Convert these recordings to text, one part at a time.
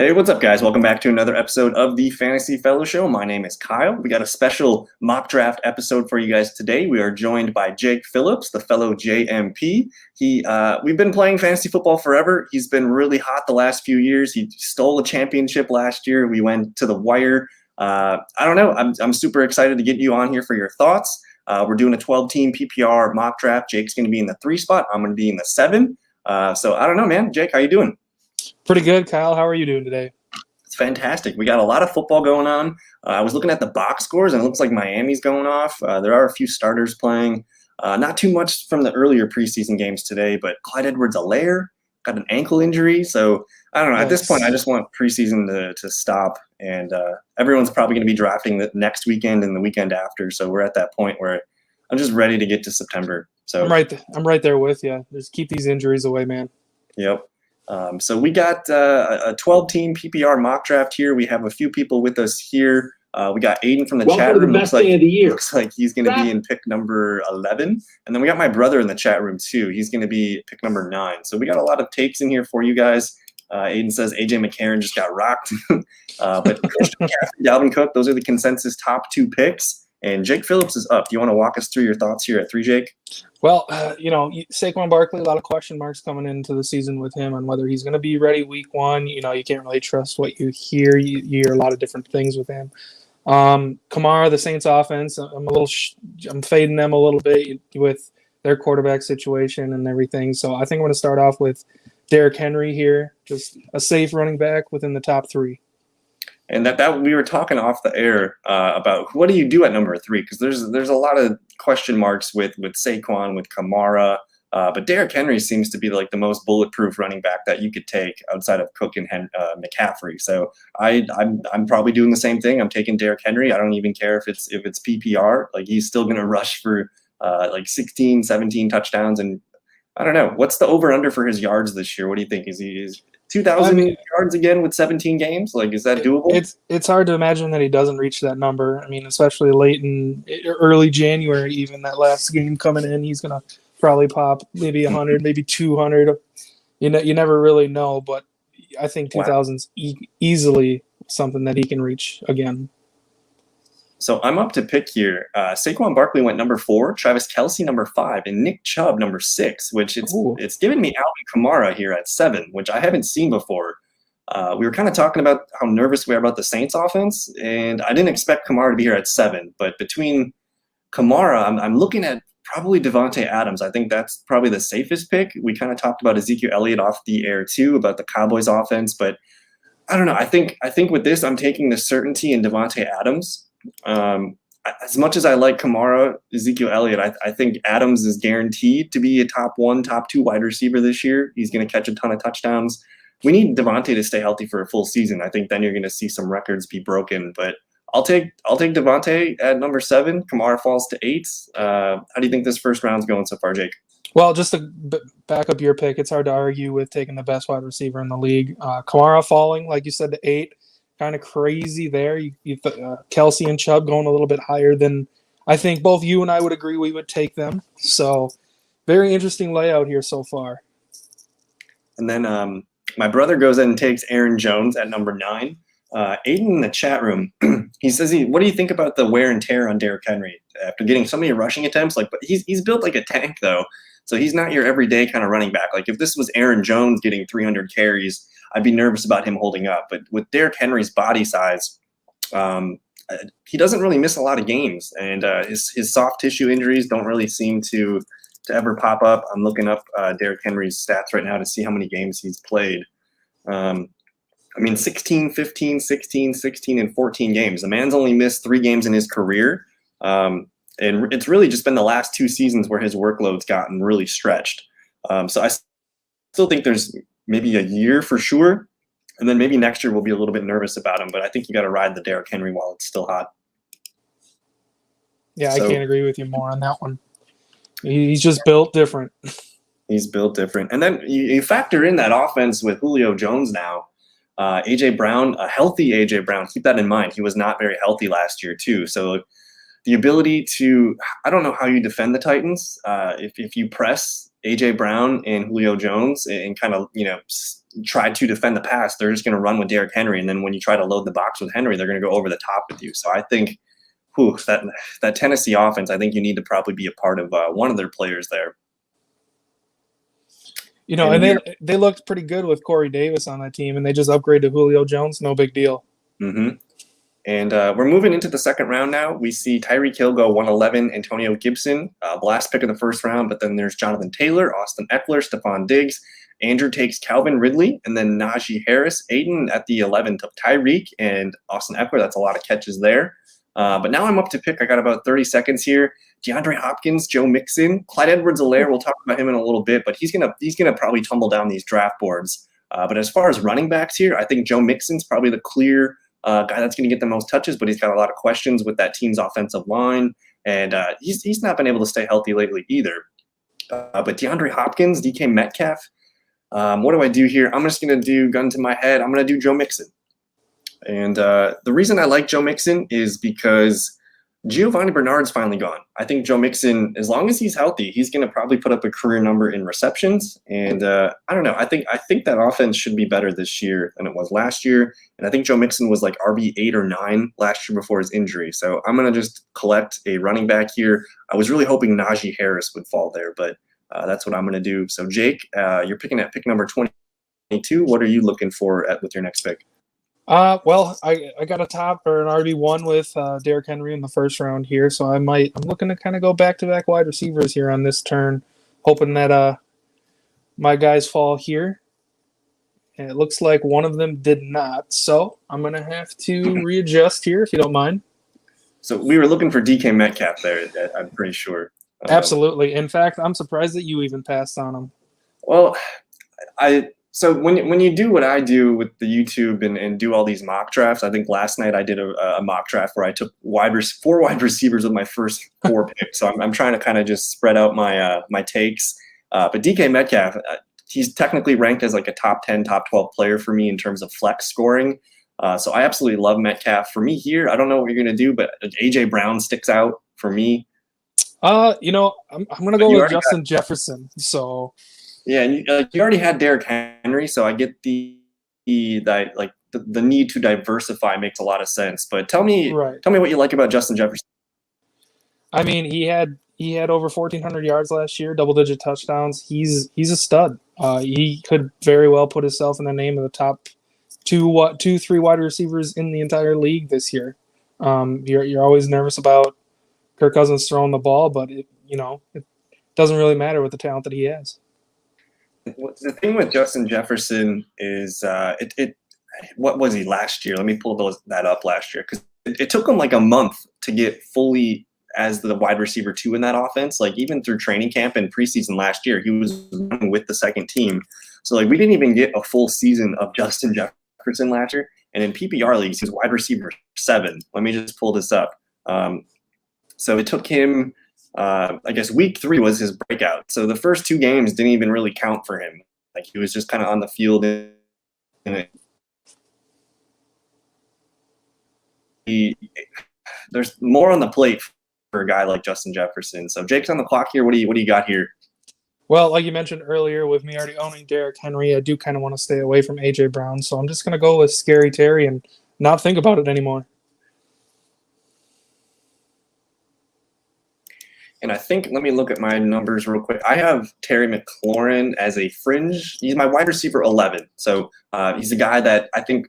Hey, what's up, guys? Welcome back to another episode of the Fantasy Fellow Show. My name is Kyle. We got a special mock draft episode for you guys today. We are joined by Jake Phillips, the fellow JMP. We've been playing fantasy football forever. He's been really hot the last few years. He stole a championship last year. We went to the wire. I don't know. I'm super excited to get you on here for your thoughts. We're doing a 12-team PPR mock draft. Jake's going to be in the 3 spot. I'm going to be in the 7. So I don't know, man. Jake, how you doing? Pretty good, Kyle. How are you doing today? It's fantastic. We got a lot of football going on. I was looking at the box scores, and it looks like Miami's going off. There are a few starters playing. Not too much from the earlier preseason games today, but Clyde Edwards-Helaire got an ankle injury. So I don't know. At this point, I just want preseason to stop, and everyone's probably going to be drafting the next weekend and the weekend after. So we're at that point where I'm just ready to get to September. So I'm right there with you. Just keep these injuries away, man. Yep. So we got a 12-team PPR mock draft here. We have a few people with us here. We got Aiden from the chat room. Looks like he's going to be in pick number 11. And then we got my brother in the chat room too. He's going to be pick number 9. So we got a lot of takes in here for you guys. Aiden says AJ McCarron just got rocked. But Christian McCaffrey, Dalvin Cook, those are the consensus top 2 picks. And Jake Phillips is up. Do you want to walk us through your thoughts here at 3, Jake? Well, Saquon Barkley, a lot of question marks coming into the season with him on whether he's going to be ready week 1. You can't really trust what you hear. You hear a lot of different things with him. Kamara, the Saints offense, I'm fading them a little bit with their quarterback situation and everything. So I think I'm going to start off with Derrick Henry here, just a safe running back within the top 3. And that we were talking off the air about what do you do at number 3, because there's a lot of question marks with Saquon, with Kamara, but Derrick Henry seems to be like the most bulletproof running back that you could take outside of Cook and McCaffrey. So I'm probably doing the same thing. I'm taking Derrick Henry. I don't even care if it's PPR. Like, he's still going to rush for like 16, 17 touchdowns, and I don't know what's the over under for his yards this year. What do you think? Is 2,000 yards again with 17 games? Like, is that doable? It's hard to imagine that he doesn't reach that number. I mean, especially late in early January, even that last game coming in, he's going to probably pop maybe 100, maybe 200. You never really know, but I think 2,000's easily something that he can reach again. So I'm up to pick here. Saquon Barkley went number 4, Travis Kelce number 5, and Nick Chubb number 6, which it's given me Alvin Kamara here at 7, which I haven't seen before. We were kind of talking about how nervous we are about the Saints offense, and I didn't expect Kamara to be here at 7. But between Kamara, I'm looking at probably Devontae Adams. I think that's probably the safest pick. We kind of talked about Ezekiel Elliott off the air too, about the Cowboys offense, but I don't know. I think with this, I'm taking the certainty in Devontae Adams. As much as I like Kamara, Ezekiel Elliott, I think Adams is guaranteed to be a top 1, top 2 wide receiver this year. He's going to catch a ton of touchdowns. We need Devontae to stay healthy for a full season. I think then you're going to see some records be broken. But I'll take Devontae at number 7. Kamara falls to 8. How do you think this first round's going so far, Jake? Well, just to back up your pick, it's hard to argue with taking the best wide receiver in the league. Kamara falling, like you said, to 8. Kind of crazy there. Kelce and Chubb going a little bit higher than I think both you and I would agree we would take them. So very interesting layout here so far. And then my brother goes in and takes Aaron Jones at number 9. Aiden in the chat room, he says, what do you think about the wear and tear on Derrick Henry after getting so many rushing attempts? But he's built like a tank though. So he's not your everyday kind of running back. Like, if this was Aaron Jones getting 300 carries, I'd be nervous about him holding up. But with Derrick Henry's body size, he doesn't really miss a lot of games. And his soft tissue injuries don't really seem to ever pop up. I'm looking up Derrick Henry's stats right now to see how many games he's played. 16, 15, 16, 16, and 14 games. The man's only missed 3 games in his career. And it's really just been the last 2 seasons where his workload's gotten really stretched. So I still think there's maybe a year for sure, and then maybe next year we'll be a little bit nervous about him. But I think you got to ride the Derrick Henry while it's still hot. Yeah, I can't agree with you more on that one. He's just built different. He's built different. And then you factor in that offense with Julio Jones now. A.J. Brown, a healthy A.J. Brown, keep that in mind. He was not very healthy last year too. So the ability to – I don't know how you defend the Titans. If you press A.J. Brown and Julio Jones and kind of, try to defend the pass, they're just going to run with Derrick Henry. And then when you try to load the box with Henry, they're going to go over the top with you. So I think that Tennessee offense, I think you need to probably be a part of one of their players there. And they looked pretty good with Corey Davis on that team, and they just upgraded Julio Jones. No big deal. Mm-hmm. And we're moving into the second round now. We see Tyreek Hill go 111, Antonio Gibson, the last pick of the first round. But then there's Jonathan Taylor, Austin Eckler, Stephon Diggs. Andrew takes Calvin Ridley, and then Najee Harris. Aiden at the 11 took Tyreek and Austin Eckler. That's a lot of catches there. But now I'm up to pick. I got about 30 seconds here. DeAndre Hopkins, Joe Mixon, Clyde Edwards-Helaire. We'll talk about him in a little bit, but he's gonna probably tumble down these draft boards. But as far as running backs here, I think Joe Mixon's probably the clear guy that's going to get the most touches, but he's got a lot of questions with that team's offensive line, and he's not been able to stay healthy lately either. But DeAndre Hopkins, DK Metcalf. What do I do here? I'm just going to do gun to my head. I'm going to do Joe Mixon. And the reason I like Joe Mixon is because Giovanni Bernard's finally gone. I think Joe Mixon, as long as he's healthy, he's going to probably put up a career number in receptions. And I don't know. I think that offense should be better this year than it was last year. And I think Joe Mixon was like RB8 or 9 last year before his injury. So I'm going to just collect a running back here. I was really hoping Najee Harris would fall there, but that's what I'm going to do. So Jake, you're picking at pick number 22. What are you looking for with your next pick? Well, I got a top or an RB1 with Derrick Henry in the first round here, so I'm looking to kind of go back-to-back wide receivers here on this turn, hoping that my guys fall here. And it looks like one of them did not, so I'm going to have to readjust here if you don't mind. So we were looking for DK Metcalf there, I'm pretty sure. Absolutely. In fact, I'm surprised that you even passed on him. Well, So when you do what I do with the YouTube and do all these mock drafts, I think last night I did a mock draft where I took 4 wide receivers with my first 4 picks. So I'm trying to kind of just spread out my takes. But DK Metcalf, he's technically ranked as like a top 10, top 12 player for me in terms of flex scoring. So I absolutely love Metcalf. For me here, I don't know what you're going to do, but A.J. Brown sticks out for me. I'm going to go with Justin Jefferson. So. Yeah, and you already had Derrick Henry, so I get the need to diversify makes a lot of sense. But tell me what you like about Justin Jefferson. I mean, he had over 1,400 yards last year, double-digit touchdowns. He's a stud. He could very well put himself in the name of the top 2-3 wide receivers in the entire league this year. You're always nervous about Kirk Cousins throwing the ball, but it doesn't really matter with the talent that he has. The thing with Justin Jefferson is what was he last year? Let me pull that up last year because it took him like a month to get fully as the wide receiver 2 in that offense. Like even through training camp and preseason last year, he was running with the second team. So like we didn't even get a full season of Justin Jefferson last year. And in PPR leagues, he was wide receiver 7. Let me just pull this up. So it took him. I guess week 3 was his breakout. So the first 2 games didn't even really count for him. Like he was just kind of on the field. There's more on the plate for a guy like Justin Jefferson. So Jake's on the clock here. What do you got here? Well, like you mentioned earlier, with me already owning Derrick Henry, I do kind of want to stay away from A.J. Brown. So I'm just going to go with Scary Terry and not think about it anymore. And I think, let me look at my numbers real quick. I have Terry McLaurin as a fringe. He's my wide receiver 11. So he's a guy that I think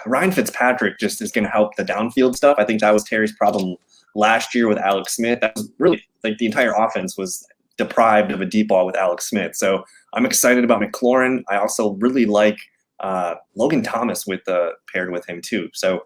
Ryan Fitzpatrick just is going to help the downfield stuff. I think that was Terry's problem last year with Alex Smith. That was really like the entire offense was deprived of a deep ball with Alex Smith. So I'm excited about McLaurin. I also really like Logan Thomas paired with him too. So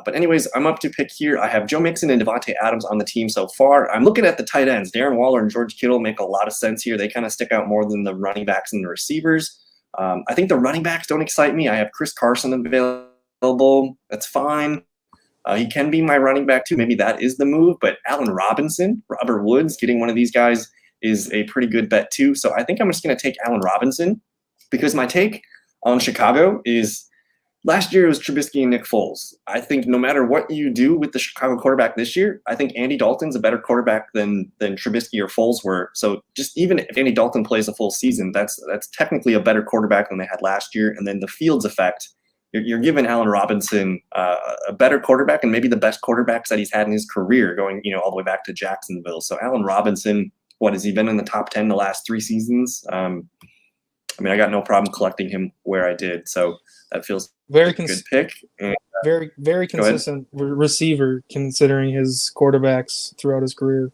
but anyways, I'm up to pick here. I have Joe Mixon and Devontae Adams on the team so far. I'm looking at the tight ends. Darren Waller and George Kittle make a lot of sense here. They kind of stick out more than the running backs and the receivers. I think the running backs don't excite me. I have Chris Carson available. That's fine. He can be my running back too. Maybe that is the move. But Allen Robinson, Robert Woods, getting one of these guys is a pretty good bet too. So I think I'm just going to take Allen Robinson because my take on Chicago is last year it was Trubisky and Nick Foles. I think no matter what you do with the Chicago quarterback this year, I think Andy Dalton's a better quarterback than Trubisky or Foles were. So just even if Andy Dalton plays a full season, that's technically a better quarterback than they had last year. And then the Fields effect, you're giving Allen Robinson a better quarterback and maybe the best quarterbacks that he's had in his career, going all the way back to Jacksonville. So Allen Robinson, what has he been in the top 10 the last 3 seasons? I got no problem collecting him where I did. So that feels very like a good pick. And, very consistent receiver considering his quarterbacks throughout his career.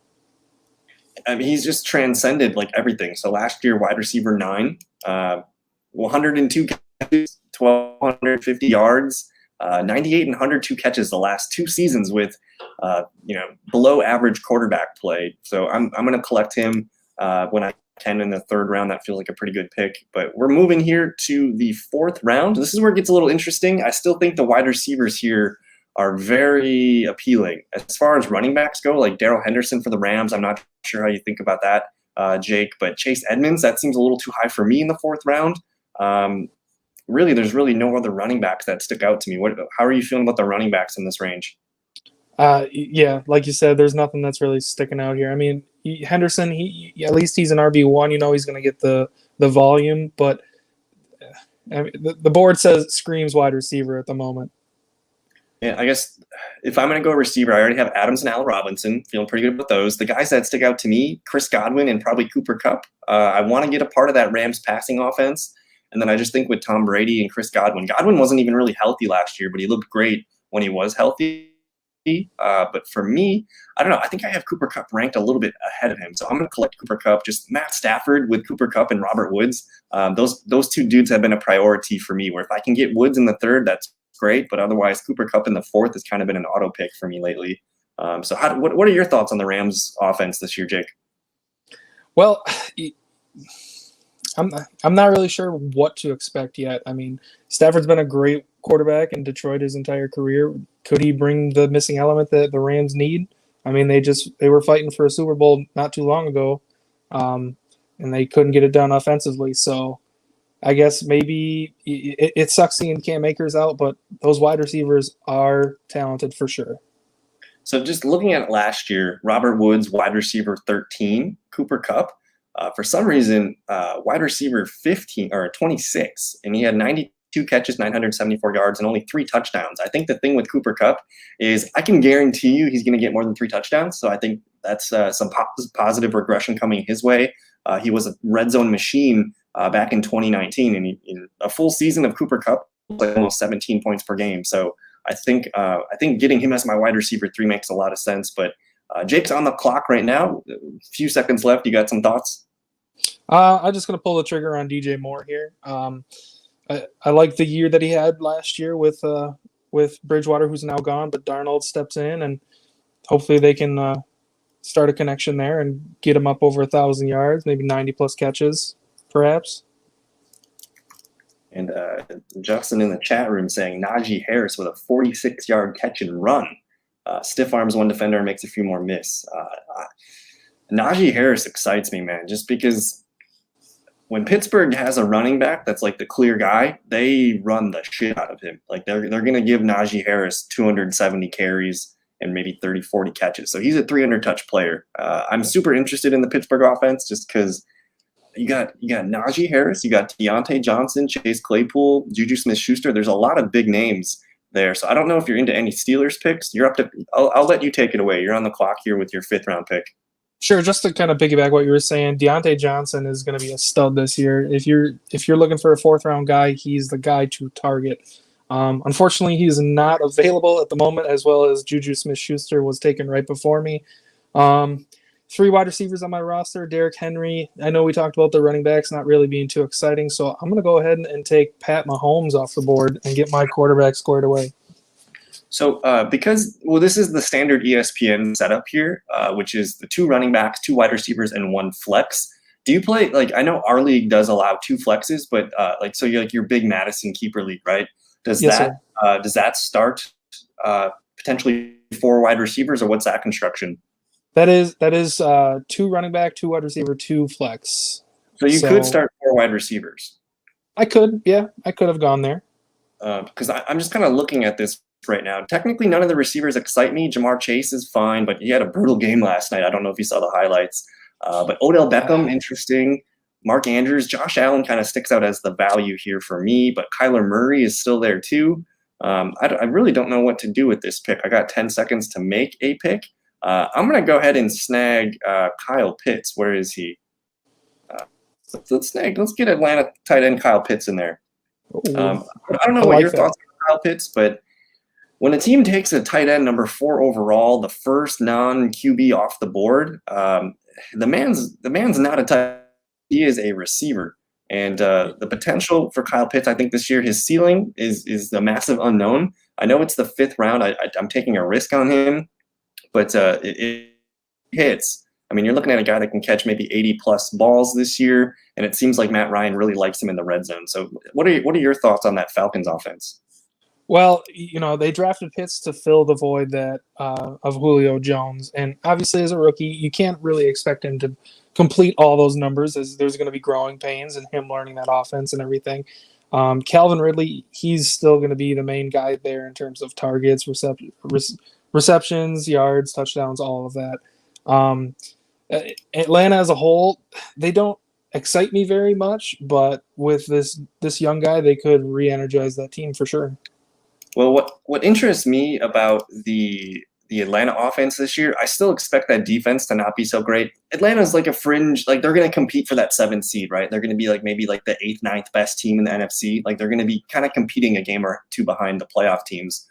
He's just transcended like everything. So last year, wide receiver 9, 102 catches, 1,250 yards, 98 and 102 catches the last 2 seasons with, below average quarterback play. So I'm going to collect him when I can in the 3rd round. That feels like a pretty good pick. But we're moving here to the 4th round. This is where it gets a little interesting. I still think the wide receivers here are very appealing. As far as running backs go, like Darrell Henderson for the Rams, I'm not sure how you think about that, Jake. But Chase Edmonds, that seems a little too high for me in the 4th round. Really, there's really no other running backs that stick out to me. How are you feeling about the running backs in this range? Yeah, like you said, there's nothing that's really sticking out here. I mean, Henderson, at least he's an RB1. He's going to get the volume, but the board screams wide receiver at the moment. Yeah, I guess if I'm going to go receiver, I already have Adams and Allen Robinson. Feeling pretty good about those. The guys that stick out to me, Chris Godwin and probably Cooper Kupp. I want to get a part of that Rams passing offense. And then I just think with Tom Brady and Chris Godwin wasn't even really healthy last year, but he looked great when he was healthy. But for me, I don't know. I think I have Cooper Kupp ranked a little bit ahead of him. So I'm going to collect Cooper Kupp, just Matt Stafford with Cooper Kupp and Robert Woods. Those 2 dudes have been a priority for me, where if I can get Woods in the 3rd, that's great. But otherwise, Cooper Kupp in the 4th has kind of been an auto pick for me lately. So what are your thoughts on the Rams offense this year, Jake? Well, I'm not really sure what to expect yet. I mean, Stafford's been a great quarterback in Detroit his entire career. Could he bring the missing element that the Rams need? I mean, they were fighting for a Super Bowl not too long ago, and they couldn't get it done offensively. So I guess maybe it sucks seeing Cam Akers out, but those wide receivers are talented for sure. So just looking at it last year, Robert Woods, wide receiver 13, Cooper Kupp, for some reason, wide receiver 15 or 26, and he had 92 catches, 974 yards, and only 3 touchdowns. I think the thing with Cooper Kupp is I can guarantee you he's going to get more than 3 touchdowns. So I think that's some positive regression coming his way. He was a red zone machine back in 2019, and in a full season of Cooper Kupp, like almost 17 points per game. So I think getting him as my wide receiver 3 makes a lot of sense. But Jake's on the clock right now. A few seconds left. You got some thoughts? I'm just going to pull the trigger on DJ Moore here. I like the year that he had last year with Bridgewater, who's now gone, but Darnold steps in, and hopefully they can start a connection there and get him up over 1,000 yards, maybe 90-plus catches, perhaps. And Justin in the chat room saying Najee Harris with a 46-yard catch and run. Stiff arms one defender and makes a few more miss. Najee Harris excites me, man, just because when Pittsburgh has a running back that's like the clear guy, they run the shit out of him. Like they're going to give Najee Harris 270 carries and maybe 30, 40 catches. So he's a 300-touch player. I'm super interested in the Pittsburgh offense just because you got Najee Harris, you got Deonte Johnson, Chase Claypool, Juju Smith-Schuster. There's a lot of big names there. So I don't know if you're into any Steelers picks. You're up to. I'll let you take it away. You're on the clock here with your 5th round pick. Sure, just to kind of piggyback what you were saying, Deonte Johnson is going to be a stud this year. If you're looking for a 4th round guy, he's the guy to target. Unfortunately, he's not available at the moment, as well as Juju Smith-Schuster was taken right before me. 3 wide receivers on my roster. Derrick Henry. I know we talked about the running backs not really being too exciting, so I'm going to go ahead and take Pat Mahomes off the board and get my quarterback squared away. So this is the standard ESPN setup here, which is the 2 running backs, 2 wide receivers, and 1 flex. Do you play, I know our league does allow 2 flexes, but so you're your big Madison keeper league, right? Does that start potentially 4 wide receivers, or what's that construction? That is 2 running back, 2 wide receiver, 2 flex. So you could start 4 wide receivers. I could have gone there. because I'm just kind of looking at this right now. Technically, none of the receivers excite me. Jamar Chase is fine, but he had a brutal game last night. I don't know if you saw the highlights. But Odell Beckham, interesting. Mark Andrews, Josh Allen kind of sticks out as the value here for me, but Kyler Murray is still there too. I really don't know what to do with this pick. I got 10 seconds to make a pick. I'm going to go ahead and snag Kyle Pitts. Where is he? Let's get Atlanta tight end Kyle Pitts in there. I don't know what your thoughts are on Kyle Pitts, but when a team takes a tight end number 4 overall, the first non-QB off the board, the man's not a tight. He is a receiver, and the potential for Kyle Pitts, I think this year his ceiling is the massive unknown. I know it's the 5th round. I'm taking a risk on him, but it hits. I mean, you're looking at a guy that can catch maybe 80 plus balls this year, and it seems like Matt Ryan really likes him in the red zone. So, what are your thoughts on that Falcons offense? Well, they drafted Pitts to fill the void that of Julio Jones, and obviously as a rookie, you can't really expect him to complete all those numbers, as there's going to be growing pains and him learning that offense and everything. Calvin Ridley, he's still going to be the main guy there in terms of targets, receptions, yards, touchdowns, all of that. Atlanta as a whole, they don't excite me very much, but with this young guy, they could re-energize that team for sure. Well, what interests me about the Atlanta offense this year, I still expect that defense to not be so great. Atlanta's like a fringe, like they're going to compete for that 7th seed, right? They're going to be like maybe like the 8th, 9th best team in the NFC. Like they're going to be kind of competing a game or two behind the playoff teams.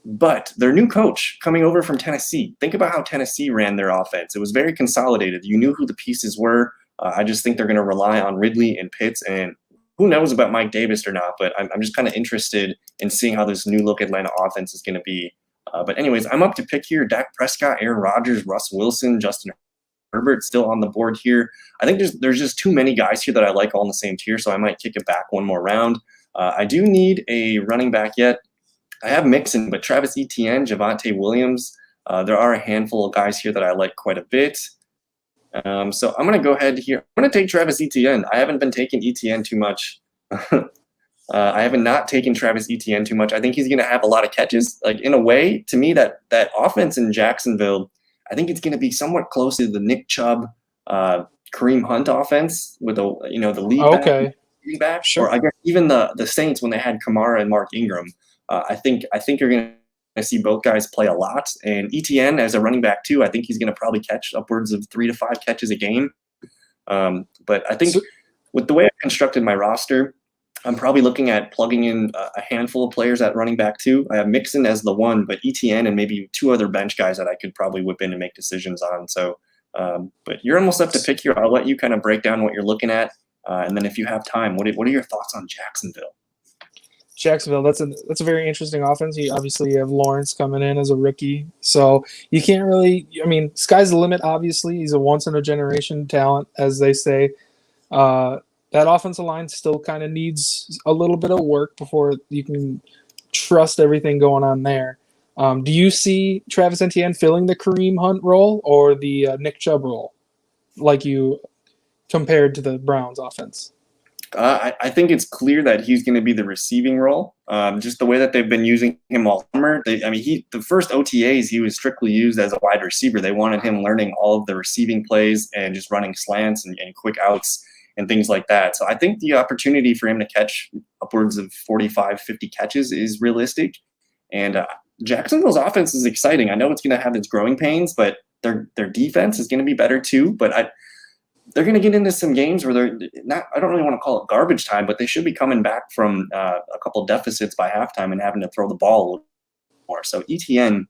But their new coach coming over from Tennessee, think about how Tennessee ran their offense. It was very consolidated. You knew who the pieces were. I just think they're going to rely on Ridley and Pitts, and who knows about Mike Davis or not, but I'm just kind of interested in seeing how this new look Atlanta offense is going to be. But anyways, I'm up to pick here. Dak Prescott, Aaron Rodgers, Russ Wilson, Justin Herbert still on the board here. I think there's just too many guys here that I like all in the same tier, so I might kick it back one more round. I do need a running back yet. I have Mixon, but Travis Etienne, Javonte Williams, there are a handful of guys here that I like quite a bit. So I'm going to go ahead here. I'm going to take Travis Etienne. I haven't been taking Etienne too much. I haven't not taken Travis Etienne too much. I think he's going to have a lot of catches. Like in a way, to me, that offense in Jacksonville, I think it's going to be somewhat close to the Nick Chubb, Kareem Hunt offense with the lead back. Sure. Or I guess even the Saints when they had Kamara and Mark Ingram. I think you're going to see both guys play a lot. And Etienne as a running back too, I think he's going to probably catch upwards of 3 to 5 catches a game. But I think with the way I've constructed my roster, I'm probably looking at plugging in a handful of players at running back too. I have Mixon as the one, but Etienne and maybe 2 other bench guys that I could probably whip in and make decisions on. So, but you're almost up to pick here. I'll let you kind of break down what you're looking at. And then if you have time, what are your thoughts on Jacksonville? Jacksonville, that's a very interesting offense. You have Lawrence coming in as a rookie, so you can't really. I mean, sky's the limit. Obviously, he's a once in a generation talent, as they say. That offensive line still kind of needs a little bit of work before you can trust everything going on there. Do you see Travis Etienne filling the Kareem Hunt role or the Nick Chubb role, like you compared to the Browns offense? I think it's clear that he's going to be the receiving role. Just the way that they've been using him all summer. The first OTAs, he was strictly used as a wide receiver. They wanted him learning all of the receiving plays and just running slants and quick outs and things like that. So I think the opportunity for him to catch upwards of 45, 50 catches is realistic. And Jacksonville's offense is exciting. I know it's going to have its growing pains, but their defense is going to be better too. But they're going to get into some games where they're not, I don't really want to call it garbage time, but they should be coming back from a couple deficits by halftime and having to throw the ball a little more. So Etienne,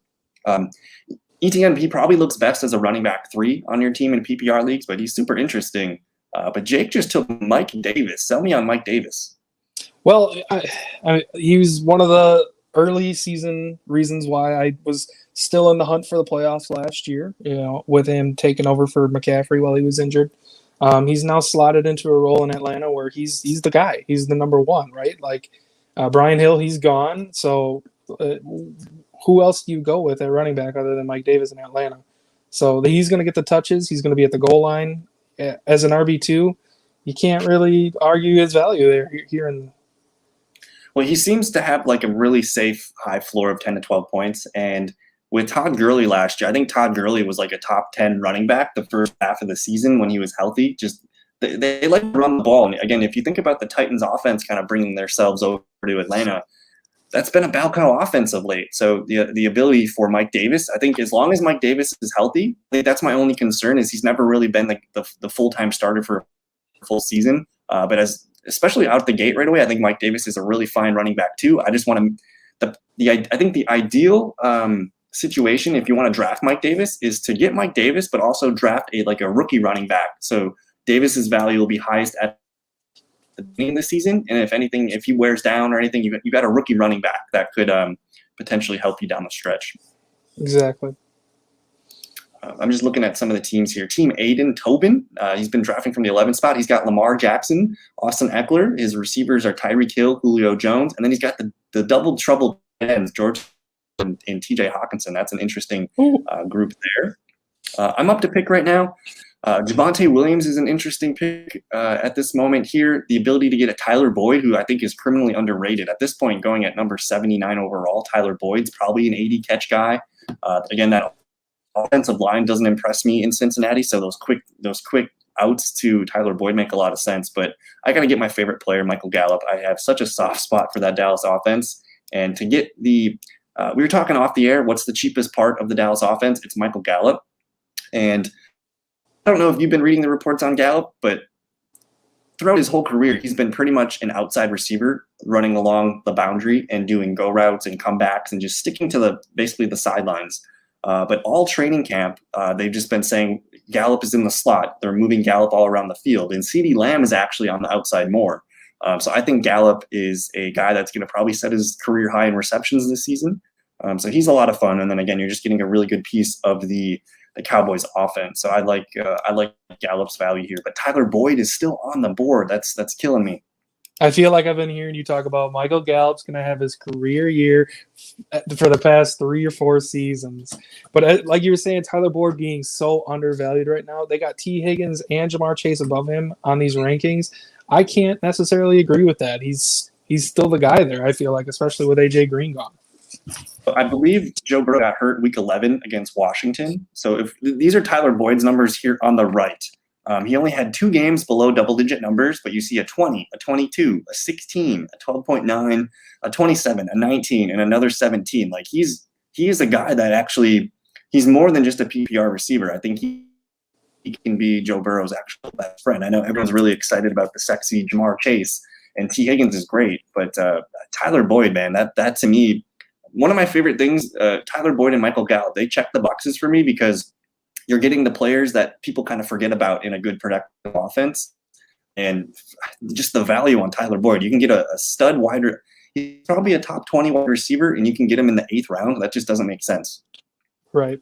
he probably looks best as a running back 3 on your team in PPR leagues, but he's super interesting. But Jake just took Mike Davis. Sell me on Mike Davis. Well, he was one of the early season reasons why I was still in the hunt for the playoffs last year, with him taking over for McCaffrey while he was injured. He's now slotted into a role in Atlanta where he's the guy. He's the number 1, right? Like Brian Hill, he's gone. So who else do you go with at running back other than Mike Davis in Atlanta? So he's going to get the touches. He's going to be at the goal line as an RB2. You can't really argue his value there here in Well, he seems to have like a really safe high floor of 10 to 12 points. And with Todd Gurley last year, I think Todd Gurley was like a top 10 running back the first half of the season when he was healthy. Just they like to run the ball. And again, if you think about the Titans offense kind of bringing themselves over to Atlanta, that's been a bell cow offense of late. So the ability for Mike Davis, I think as long as Mike Davis is healthy, I think that's my only concern is he's never really been the full-time starter for a full season. But especially out the gate right away, I think Mike Davis is a really fine running back too. I just want to I think the ideal situation if you want to draft Mike Davis is to get Mike Davis, but also draft a rookie running back. So Davis's value will be highest at the beginning of the season, and if anything, if he wears down or anything, you got a rookie running back that could potentially help you down the stretch. Exactly. I'm just looking at some of the teams here. Team Aiden Tobin, he's been drafting from the 11th spot. He's got Lamar Jackson, Austin Eckler. His receivers are Tyreek Hill, Julio Jones, and then he's got the double trouble ends, George and TJ Hawkinson. That's an interesting group there. I'm up to pick right now. Javonte Williams is an interesting pick at this moment here. The ability to get a Tyler Boyd, who I think is criminally underrated at this point, going at number 79 overall. Tyler Boyd's probably an 80 catch guy. Again, that offensive line doesn't impress me in Cincinnati, so those quick outs to Tyler Boyd make a lot of sense. But I got to get my favorite player, Michael Gallup. I have such a soft spot for that Dallas offense, and to get we were talking off the air. What's the cheapest part of the Dallas offense? It's Michael Gallup, and I don't know if you've been reading the reports on Gallup, but throughout his whole career, he's been pretty much an outside receiver running along the boundary and doing go routes and comebacks and just sticking to basically the sidelines. But all training camp, they've just been saying Gallup is in the slot. They're moving Gallup all around the field. And CeeDee Lamb is actually on the outside more. So I think Gallup is a guy that's going to probably set his career high in receptions this season. So he's a lot of fun. And then again, you're just getting a really good piece of the Cowboys offense. So I like Gallup's value here. But Tyler Boyd is still on the board. That's killing me. I feel like I've been hearing you talk about Michael Gallup's going to have his career year for the past 3 or 4 seasons. But like you were saying, Tyler Boyd being so undervalued right now, they got T. Higgins and Jamar Chase above him on these rankings. I can't necessarily agree with that. He's still the guy there, I feel like, especially with A.J. Green gone. I believe Joe Burrow got hurt week 11 against Washington. So if these are Tyler Boyd's numbers here on the right. He only had 2 games below double-digit numbers, but you see a 20, a 22, a 16, a 12.9, a 27, a 19, and another 17. Like he is a guy that actually he's more than just a PPR receiver. I think he can be Joe Burrow's actual best friend. I know everyone's really excited about the sexy Jamar Chase, and T. Higgins is great, but Tyler Boyd, man, that to me, one of my favorite things. Tyler Boyd and Michael Gallup, they check the boxes for me because you're getting the players that people kind of forget about in a good productive offense. And just the value on Tyler Boyd. You can get a stud wider. He's probably a top 20 wide receiver, and you can get him in the 8th round. That just doesn't make sense. Right.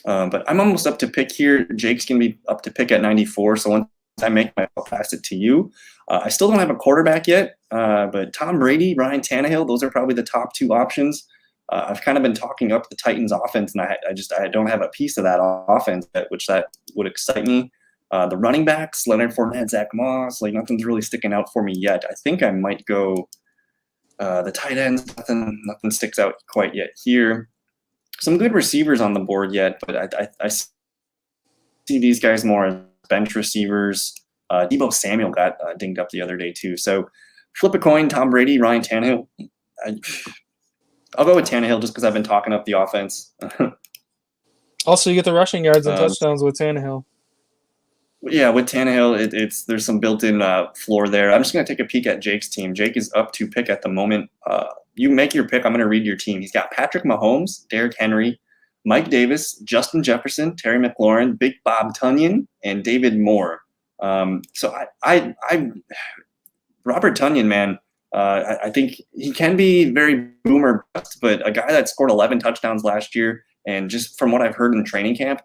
But I'm almost up to pick here. Jake's going to be up to pick at 94. So once I make I'll pass it to you. I still don't have a quarterback yet, but Tom Brady, Ryan Tannehill, those are probably the top 2 options. I've kind of been talking up the Titans offense, and I don't have a piece of that offense which that would excite me. The running backs, Leonard Fournette, Zack Moss, like nothing's really sticking out for me yet. I think I might go the tight ends. Nothing sticks out quite yet here. Some good receivers on the board yet, but I see these guys more as bench receivers. Deebo Samuel got dinged up the other day too. So flip a coin, Tom Brady, Ryan Tannehill. I'll go with Tannehill just because I've been talking up the offense. Also, you get the rushing yards and touchdowns with Tannehill. Yeah, with Tannehill, there's some built-in floor there. I'm just going to take a peek at Jake's team. Jake is up to pick at the moment. You make your pick. I'm going to read your team. He's got Patrick Mahomes, Derrick Henry, Mike Davis, Justin Jefferson, Terry McLaurin, Big Bob Tunyon, and David Moore. So I Robert Tunyon, man, I think he can be very boomer bust, but a guy that scored 11 touchdowns last year, and just from what I've heard in training camp,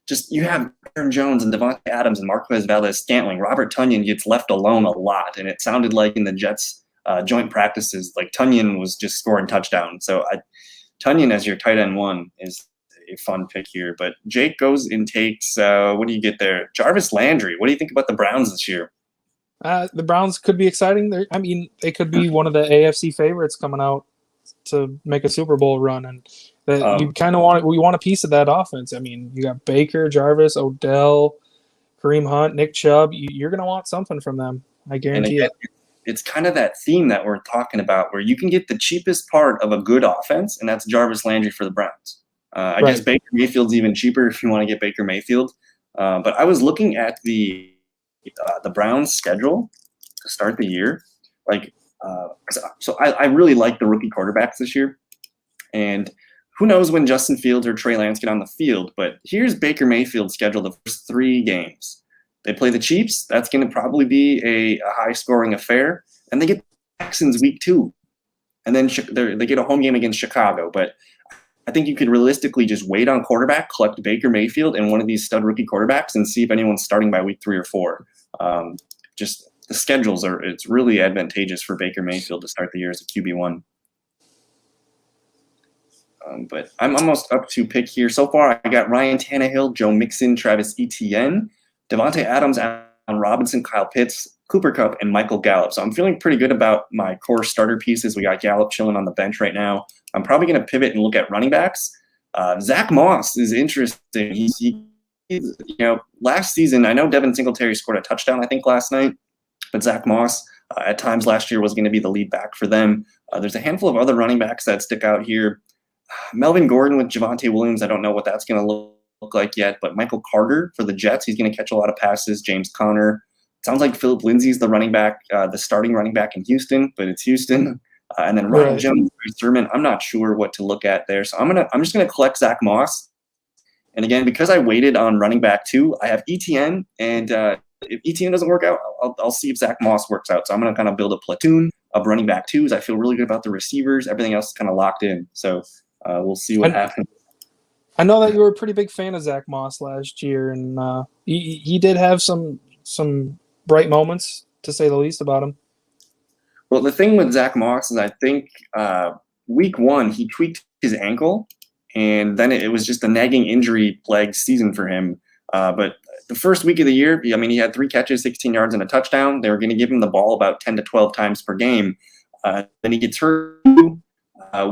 just you have Aaron Jones and Devontae Adams and Marquez Valdes-Scantling. Robert Tunyon gets left alone a lot, and it sounded like in the Jets joint practices, like Tunyon was just scoring touchdowns. So Tunyon as your tight end 1 is a fun pick here. But Jake goes and takes, what do you get there? Jarvis Landry. What do you think about the Browns this year? The Browns could be exciting. I mean, they could be one of the AFC favorites coming out to make a Super Bowl run, and that you kind of want a piece of that offense. I mean, you got Baker, Jarvis, Odell, Kareem Hunt, Nick Chubb. You're going to want something from them. I guarantee it. It's kind of that theme that we're talking about, where you can get the cheapest part of a good offense, and that's Jarvis Landry for the Browns. I guess Baker Mayfield's even cheaper if you want to get Baker Mayfield. But I was looking at the Browns' schedule to start the year. So I really like the rookie quarterbacks this year. And who knows when Justin Fields or Trey Lance get on the field. But here's Baker Mayfield's schedule the first 3 games. They play the Chiefs. That's going to probably be a high-scoring affair. And they get the Texans week 2. And then they get a home game against Chicago. But I think you could realistically just wait on quarterback, collect Baker Mayfield and one of these stud rookie quarterbacks, and see if anyone's starting by week 3 or 4. Just the schedules it's really advantageous for Baker Mayfield to start the year as a QB1. But I'm almost up to pick here. So far, I got Ryan Tannehill, Joe Mixon, Travis Etienne, Devontae Adams, Allen Robinson, Kyle Pitts, Cooper Kupp, and Michael Gallup. So I'm feeling pretty good about my core starter pieces. We got Gallup chilling on the bench right now. I'm probably going to pivot and look at running backs. Zack Moss is interesting. Last season, I know Devin Singletary scored a touchdown, I think, last night. But Zack Moss, at times last year, was going to be the lead back for them. There's a handful of other running backs that stick out here. Melvin Gordon with Javonte Williams, I don't know what that's going to look like yet. But Michael Carter for the Jets, he's going to catch a lot of passes. James Conner. Sounds like Philip Lindsay's the running back, the starting running back in Houston, but it's Houston. And then Ronald Jones, Trey Sermon, I'm not sure what to look at there. So I'm just going to collect Zack Moss. And again, because I waited on running back 2, I have ETN. And if ETN doesn't work out, I'll see if Zack Moss works out. So I'm going to kind of build a platoon of running back 2s. I feel really good about the receivers. Everything else is kind of locked in. So we'll see what happens. I know that you were a pretty big fan of Zack Moss last year, and he did have some bright moments, to say the least, about him. Well, the thing with Zack Moss is I think week 1 he tweaked his ankle, and then it was just a nagging injury-plagued season for him. But the first week of the year, I mean, he had 3 catches, 16 yards, and a touchdown. They were going to give him the ball about 10 to 12 times per game. Then he gets hurt.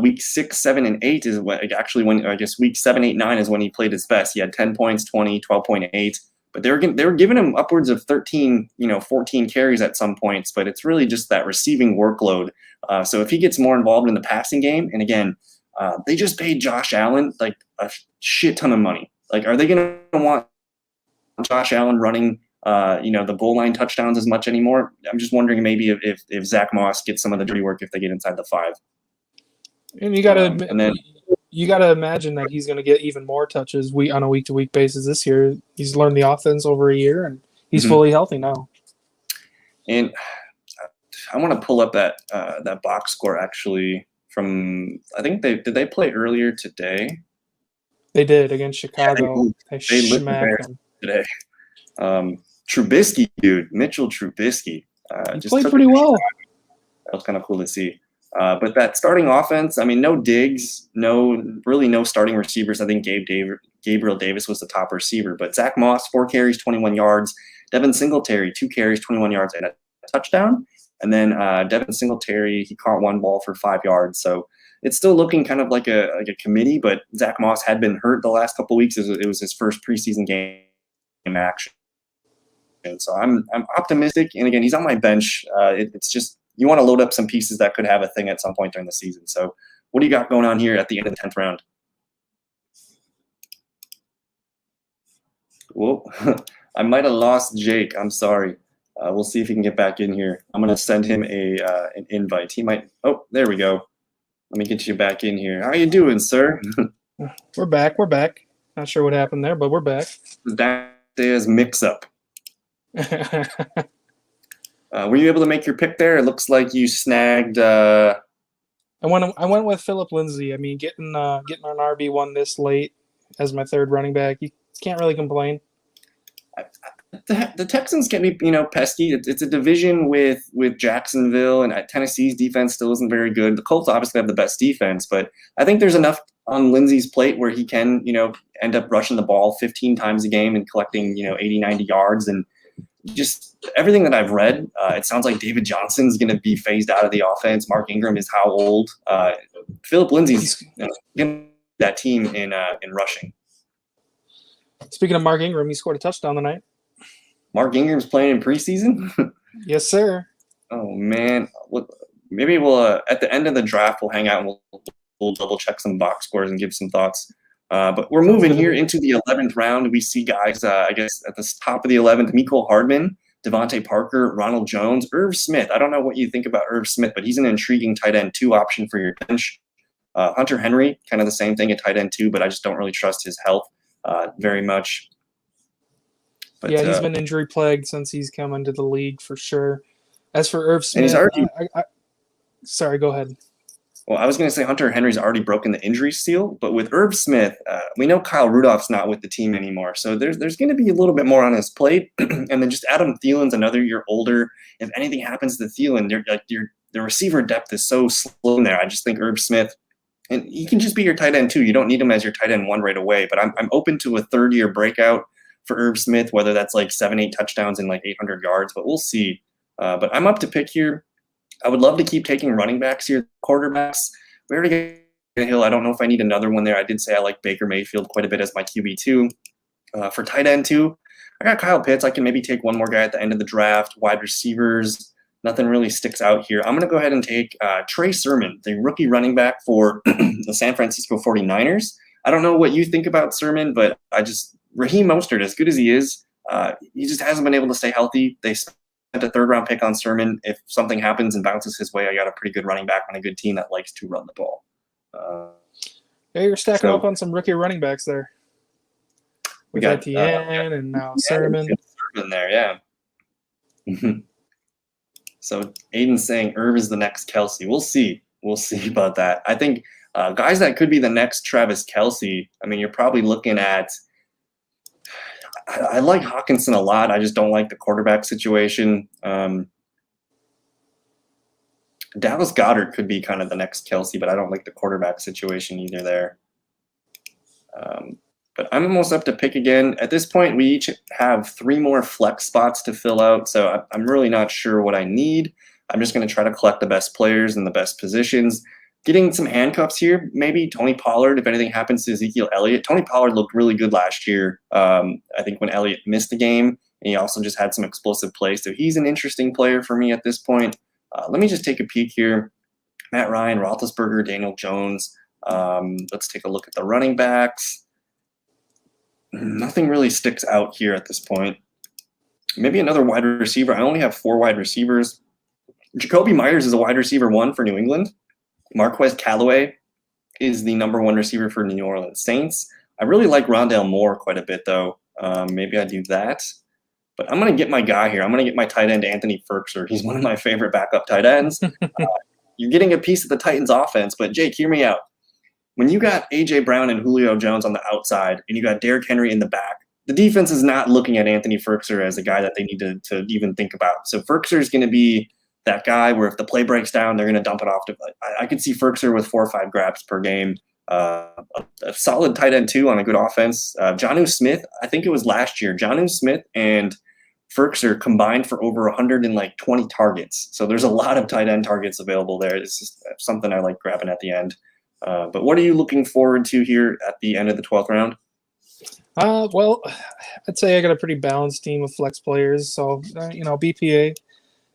Week 6, 7, and 8 is when I guess week 7, 8, 9 is when he played his best. He had 10 points, 20, 12.8. But they were giving him upwards of 13, 14 carries at some points. But it's really just that receiving workload. So if he gets more involved in the passing game, and again, they just paid Josh Allen like a shit ton of money. Like, are they going to want Josh Allen running, the goal line touchdowns as much anymore? I'm just wondering maybe if Zack Moss gets some of the dirty work if they get inside the 5. And you gotta imagine that he's gonna get even more touches on a week-to-week basis this year. He's learned the offense over a year, and he's fully healthy now. And I want to pull up that box score actually from, I think did they play earlier today? They did against Chicago. They smacked them today. Trubisky, dude, Mitchell Trubisky, just played pretty well. That was kind of cool to see. But that starting offense, I mean, no Diggs, no starting receivers. I think Gabriel Davis was the top receiver. But Zack Moss, 4 carries, 21 yards. Devin Singletary, 2 carries, 21 yards, and a touchdown. And then Devin Singletary, he caught 1 ball for 5 yards. So it's still looking kind of like a committee. But Zack Moss had been hurt the last couple of weeks. It was his first preseason game action. And so I'm optimistic. And again, he's on my bench. It's just, you want to load up some pieces that could have a thing at some point during the season. So what do you got going on here at the end of the 10th round? Whoa, I might have lost Jake. I'm sorry. We'll see if he can get back in here. I'm going to send him an invite. He might. Oh, there we go. Let me get you back in here. How you doing, sir? We're back. Not sure what happened there, but we're back. Downstairs mix-up. Were you able to make your pick there? It looks like you snagged. I went with Philip Lindsay. I mean, getting an RB1 this late as my 3rd running back, you can't really complain. The Texans can be, pesky. It's a division with Jacksonville, and Tennessee's defense still isn't very good. The Colts obviously have the best defense, but I think there's enough on Lindsay's plate where he can, end up rushing the ball 15 times a game and collecting, 80, 90 yards. And just everything that I've read, it sounds like David Johnson's going to be phased out of the offense. Mark Ingram is how old? Philip Lindsay's that team in rushing. Speaking of Mark Ingram, he scored a touchdown tonight. Mark Ingram's playing in preseason? Yes, sir. Oh, man. Maybe we'll at the end of the draft, we'll hang out and we'll double check some box scores and give some thoughts. But we're moving here into the 11th round. We see guys, I guess, at the top of the 11th, Mecole Hardman, Devontae Parker, Ronald Jones, Irv Smith. I don't know what you think about Irv Smith, but he's an intriguing tight end 2 option for your bench. Hunter Henry, kind of the same thing at tight end 2, but I just don't really trust his health very much. But, yeah, he's been injury plagued since he's come into the league for sure. As for Irv Smith, sorry, go ahead. Well, I was going to say Hunter Henry's already broken the injury seal, but with Irv Smith, we know Kyle Rudolph's not with the team anymore, so there's going to be a little bit more on his plate. And then just Adam Thielen's another year older. If anything happens to Thielen, the receiver depth is so slow in there. I just think Irv Smith, and he can just be your tight end 2. You don't need him as your tight end 1 right away, but I'm open to a third-year breakout for Irv Smith, whether that's like 7-8 touchdowns and like 800 yards, but we'll see. But I'm up to pick here. I would love to keep taking running backs here, quarterbacks. We already got Hill. I don't know if I need another one there. I did say I like Baker Mayfield quite a bit as my QB2. For tight end 2, I got Kyle Pitts. I can maybe take one more guy at the end of the draft. Wide receivers, nothing really sticks out here. I'm going to go ahead and take Trey Sermon, the rookie running back for the San Francisco 49ers. I don't know what you think about Sermon, but Raheem Mostert, as good as he is, he just hasn't been able to stay healthy. They spent a 3rd-round pick on Sermon. If something happens and bounces his way, I got a pretty good running back on a good team that likes to run the ball. Yeah, you're stacking up on some rookie running backs there. We got Etienne and now Sermon. Sermon there, yeah. So Aiden's saying Irv is the next Kelsey. We'll see. We'll see about that. I think guys that could be the next Travis Kelce, I mean, you're probably looking at – I like Hawkinson a lot. I just don't like the quarterback situation. Dallas Goedert could be kind of the next Kelsey, but I don't like the quarterback situation either there. But I'm almost up to pick again. At this point, we each have 3 more flex spots to fill out, so I'm really not sure what I need. I'm just going to try to collect the best players in the best positions. Getting some handcuffs here, maybe Tony Pollard, if anything happens to Ezekiel Elliott. Tony Pollard looked really good last year, I think, when Elliott missed the game, and he also just had some explosive plays. So he's an interesting player for me at this point. Let me just take a peek here. Matt Ryan, Roethlisberger, Daniel Jones. Let's take a look at the running backs. Nothing really sticks out here at this point. Maybe another wide receiver. I only have 4 wide receivers. Jacoby Myers is a wide receiver 1 for New England. Marquez Callaway is the number 1 receiver for New Orleans Saints. I really like Rondale Moore quite a bit, though. Maybe I do that. But I'm going to get my guy here. I'm going to get my tight end, Anthony Firkser. He's one of my favorite backup tight ends. You're getting a piece of the Titans offense, but Jake, hear me out. When you got A.J. Brown and Julio Jones on the outside and you got Derrick Henry in the back, the defense is not looking at Anthony Firkser as a guy that they need to even think about. So Firkser is going to be that guy where if the play breaks down, they're going to dump it off to – I could see Firkser with 4 or 5 grabs per game. A solid tight end, too, on a good offense. Jonnu Smith, I think it was last year. Jonnu Smith and Firkser combined for over 120 targets. So there's a lot of tight end targets available there. It's just something I like grabbing at the end. But what are you looking forward to here at the end of the 12th round? Well, I'd say I got a pretty balanced team of flex players. So, BPA,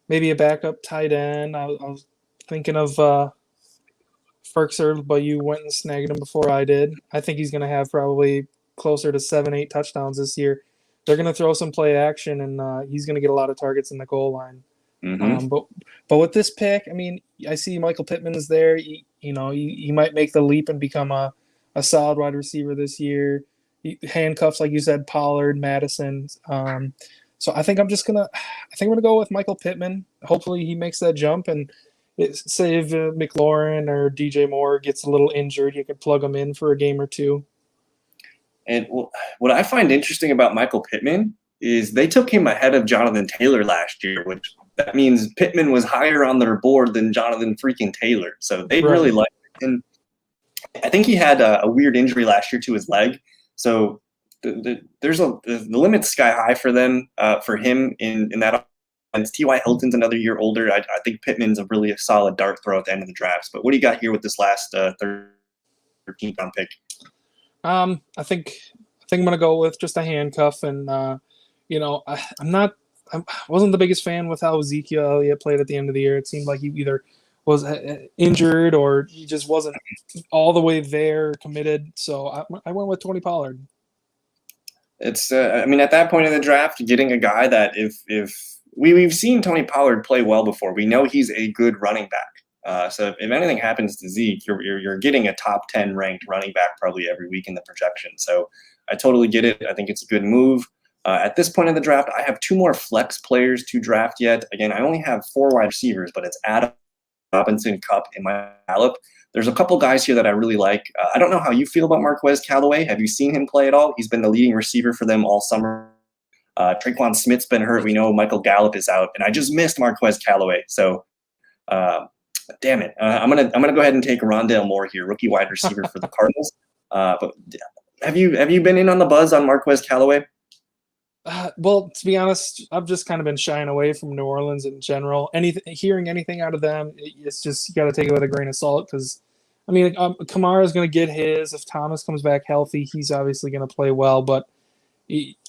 maybe a backup tight end. I was thinking of Firkser, but you went and snagged him before I did. I think he's going to have probably closer to 7-8 touchdowns this year. They're going to throw some play action, and he's going to get a lot of targets in the goal line. Mm-hmm. But with this pick, I mean, I see Michael Pittman is there. He might make the leap and become a solid wide receiver this year. Handcuffs, like you said, Pollard, Madison. So I think we're gonna go with Michael Pittman. Hopefully he makes that jump, and say if McLaurin or DJ Moore gets a little injured, you could plug him in for a game or two. And what I find interesting about Michael Pittman is they took him ahead of Jonathan Taylor last year, which that means Pittman was higher on their board than Jonathan freaking Taylor. So they really liked him. I think he had a weird injury last year to his leg. So the limit's sky high for them, for him in that offense. T.Y. Hilton's another year older. I think Pittman's a really solid dart throw at the end of the drafts. But what do you got here with this last 13th round pick? I think I'm gonna go with just a handcuff, and I wasn't the biggest fan with how Ezekiel Elliott played at the end of the year. It seemed like he either was injured or he just wasn't all the way there committed. So I went with Tony Pollard. It's I mean, at that point in the draft, getting a guy that if we've seen Tony Pollard play well before, we know he's a good running back. So if anything happens to Zeke, you're getting a top 10 ranked running back probably every week in the projection. So I totally get it. I think it's a good move. At this point in the draft, I have 2 more flex players to draft yet. Again, I only have 4 wide receivers, but it's Adam Robinson, Cup, and my Gallup. There's a couple guys here that I really like. I don't know how you feel about Marquez Callaway. Have you seen him play at all? He's been the leading receiver for them all summer. Traquan Smith's been hurt. We know Michael Gallup is out, and I just missed Marquez Callaway. So, damn it. I'm gonna go ahead and take Rondale Moore here, rookie wide receiver for the Cardinals. But have you been in on the buzz on Marquez Callaway? Well, to be honest, I've just kind of been shying away from New Orleans in general. Hearing anything out of them, it's just you got to take it with a grain of salt because, I mean, Kamara's going to get his. If Thomas comes back healthy, he's obviously going to play well. But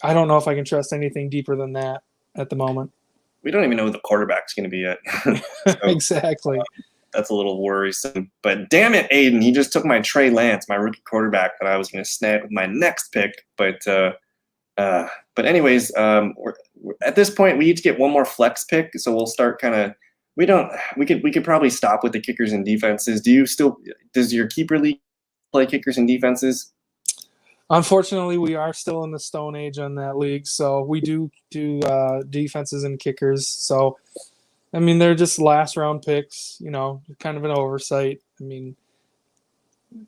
I don't know if I can trust anything deeper than that at the moment. We don't even know who the quarterback's going to be yet. So, exactly. That's a little worrisome. But damn it, Aiden, he just took my Trey Lance, my rookie quarterback that I was going to snag with my next pick. But anyways, at this point, we each get one more flex pick, so we'll start kind of. We could probably stop with the kickers and defenses. Does your keeper league play kickers and defenses? Unfortunately, we are still in the Stone Age on that league, so we do defenses and kickers. So, I mean, they're just last round picks, kind of an oversight. I mean,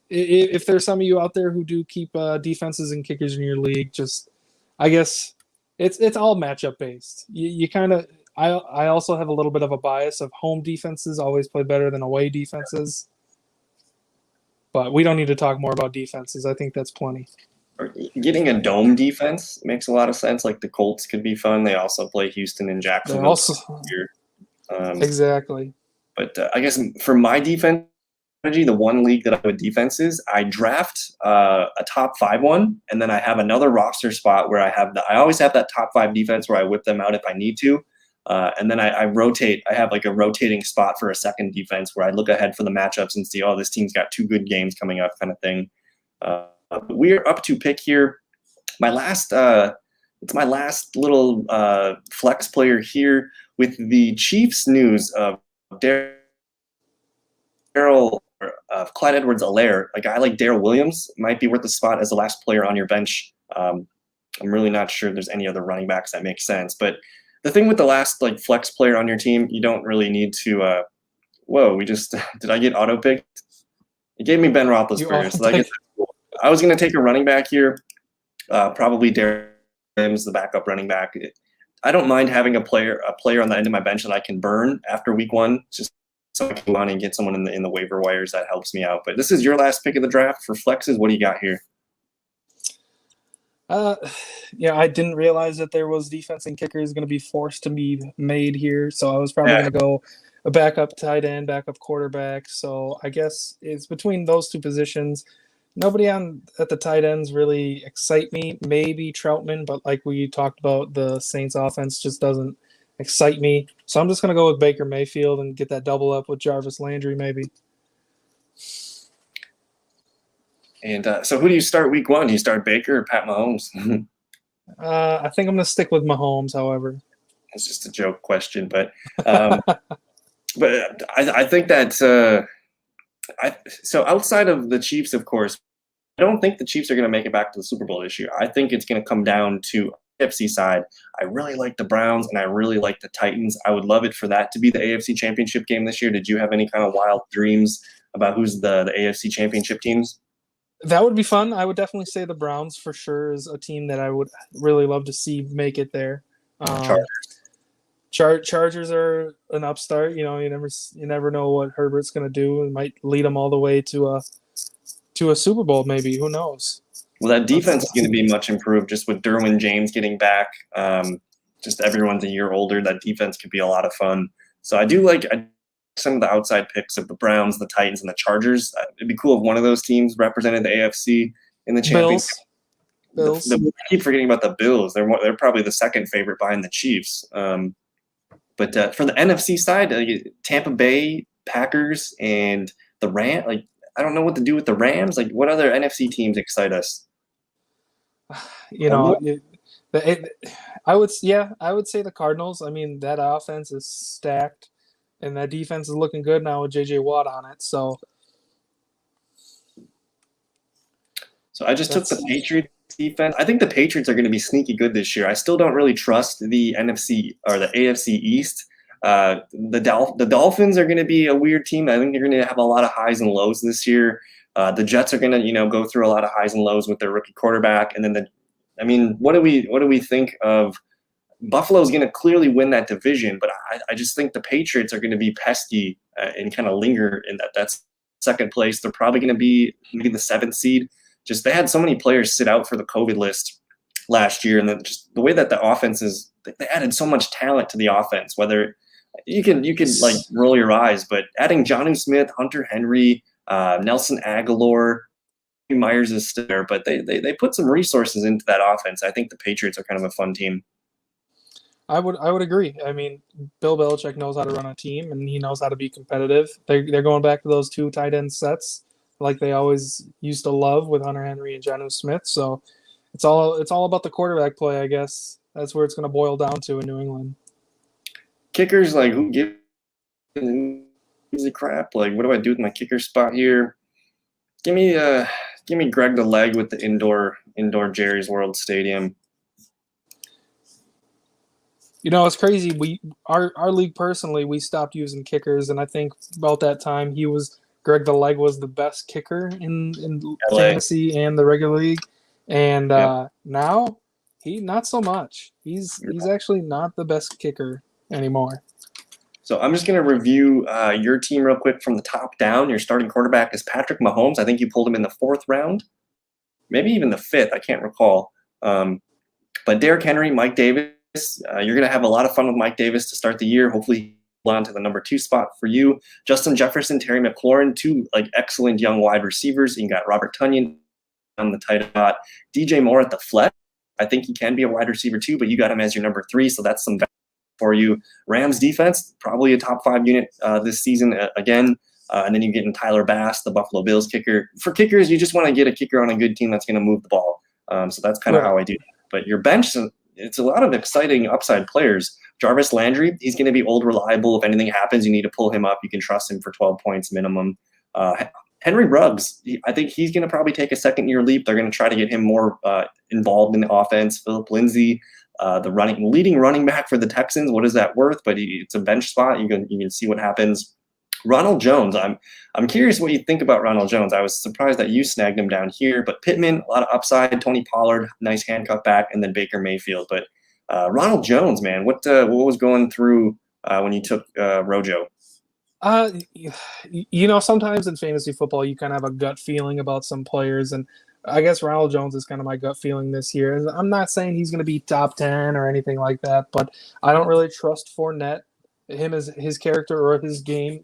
if there's some of you out there who do keep defenses and kickers in your league, just I guess it's all matchup based. You kind of I also have a little bit of a bias of home defenses always play better than away defenses. But we don't need to talk more about defenses. I think that's plenty. Getting a dome defense makes a lot of sense. Like the Colts could be fun. They also play Houston and Jacksonville. Exactly. But I guess for my defense strategy, the one league that I have with defenses, I draft a top 5 one, and then I have another roster spot where I always have that top 5 defense where I whip them out if I need to. And then I rotate. I have like a rotating spot for a second defense where I look ahead for the matchups and see, oh, this team's got 2 good games coming up kind of thing. We're up to pick here. It's my last little flex player here with the Chiefs news of Clyde Edwards-Helaire. A guy like Darrell Williams might be worth a spot as the last player on your bench. I'm really not sure there's any other running backs that make sense, but the thing with the last flex player on your team, you don't really need to. Did I get auto picked? It gave me Ben Roethlisberger, so I guess that's cool. I was going to take a running back here, probably Darrell Williams, the backup running back. I don't mind having a player on the end of my bench that I can burn after week 1, just so I can go on and get someone in the waiver wires that helps me out. But this is your last pick of the draft for flexes. What do you got here? I didn't realize that there was defense and kickers going to be forced to be made here. So I was probably going to go a backup tight end, backup quarterback. So I guess it's between those 2 positions. Nobody at the tight ends really excite me. Maybe Troutman, but like we talked about, the Saints offense just doesn't excite me. So I'm just going to go with Baker Mayfield and get that double up with Jarvis Landry maybe. And so who do you start week 1? Do you start Baker or Pat Mahomes? I think I'm going to stick with Mahomes, however. It's just a joke question, but but I think that so outside of the Chiefs, of course, I don't think the Chiefs are going to make it back to the Super Bowl this year. I think it's going to come down to AFC side. I really like the Browns and I really like the Titans. I would love it for that to be the AFC Championship game this year. Did you have any kind of wild dreams about who's the AFC Championship teams? That would be fun. I would definitely say the Browns for sure is a team that I would really love to see make it there. Chargers are an upstart. You never know what Herbert's going to do. It might lead them all the way to a Super Bowl, maybe. Who knows? Well, that defense is going to be much improved just with Derwin James getting back. Just everyone's a year older. That defense could be a lot of fun. So I do like some of the outside picks of the Browns, the Titans, and the Chargers. It'd be cool if one of those teams represented the AFC in the championship. Bills. I keep forgetting about the Bills. They're probably the second favorite behind the Chiefs. But for the NFC side, Tampa Bay, Packers, and the Rams. Like, I don't know what to do with the Rams. Like, what other NFC teams excite us? I would say the Cardinals. I mean, that offense is stacked, and that defense is looking good now with J.J. Watt on it. So I just took the Patriots defense. I think the Patriots are going to be sneaky good this year. I still don't really trust the NFC or the AFC East. The Dolphins are going to be a weird team. I think they're going to have a lot of highs and lows this year. The Jets are going to, go through a lot of highs and lows with their rookie quarterback. And then what do we think of? Buffalo's going to clearly win that division, but I just think the Patriots are going to be pesky and kind of linger in that's second place. They're probably going to be maybe the 7th seed. Just they had so many players sit out for the COVID list last year, and then just the way that the offense is, they added so much talent to the offense. Whether you can like roll your eyes, but adding Jonnu Smith, Hunter Henry, Nelson Aguilar, Myers is still there, but they put some resources into that offense. I think the Patriots are kind of a fun team. I would agree. I mean, Bill Belichick knows how to run a team, and he knows how to be competitive. They're going back to those 2 tight end sets like they always used to love with Hunter Henry and Jonnu Smith. So it's all about the quarterback play, I guess. That's where it's going to boil down to in New England. Kickers, like, who gives a crap? Like, what do I do with my kicker spot here? Give me Greg the Leg with the indoor Jerry's World Stadium. It's crazy. Our league personally, we stopped using kickers, and I think about that time Greg the Leg was the best kicker in fantasy and the regular league, and now he not so much. He's actually not the best kicker anymore. So I'm just going to review your team real quick from the top down. Your starting quarterback is Patrick Mahomes. I think you pulled him in the 4th round, maybe even the 5th. I can't recall. But Derrick Henry, Mike Davis. You're going to have a lot of fun with Mike Davis to start the year. Hopefully, on to the number 2 spot for you. Justin Jefferson, Terry McLaurin, 2 excellent young wide receivers. You got Robert Tonyan on the tight spot. DJ Moore at the flex. I think he can be a wide receiver too, but you got him as your number 3, so that's some value for you. Rams defense, probably a top 5 unit this season again. And then you get in Tyler Bass, the Buffalo Bills kicker. For kickers, you just want to get a kicker on a good team that's going to move the ball. So that's kind of how I do that. But your bench, it's a lot of exciting upside players. Jarvis Landry, he's going to be old, reliable. If anything happens, you need to pull him up. You can trust him for 12 points minimum. Henry Ruggs, I think he's going to probably take a second-year leap. They're going to try to get him more involved in the offense. Philip Lindsay, the leading running back for the Texans. What is that worth? But it's a bench spot. You can see what happens. Ronald Jones, I'm curious what you think about Ronald Jones. I was surprised that you snagged him down here, but Pittman, a lot of upside. Tony Pollard, nice handcuff back, and then Baker Mayfield. But Ronald Jones, man, what was going through when you took Rojo? Sometimes in fantasy football, you kind of have a gut feeling about some players, and I guess Ronald Jones is kind of my gut feeling this year. I'm not saying he's going to be top 10 or anything like that, but I don't really trust Fournette, him as his character or his game,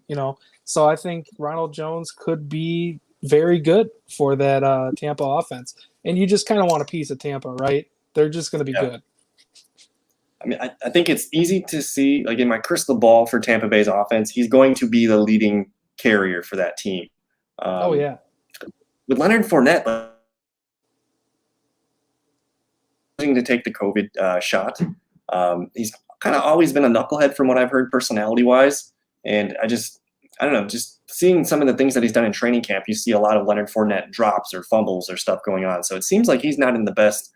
So I think Ronald Jones could be very good for that Tampa offense. And you just kind of want a piece of Tampa, right? They're just going to be good. I mean, I think it's easy to see, like in my crystal ball for Tampa Bay's offense, he's going to be the leading carrier for that team. With Leonard Fournette to take the COVID shot, he's kind of always been a knucklehead from what I've heard personality-wise. And I don't know, just seeing some of the things that he's done in training camp, you see a lot of Leonard Fournette drops or fumbles or stuff going on. So it seems like he's not in the best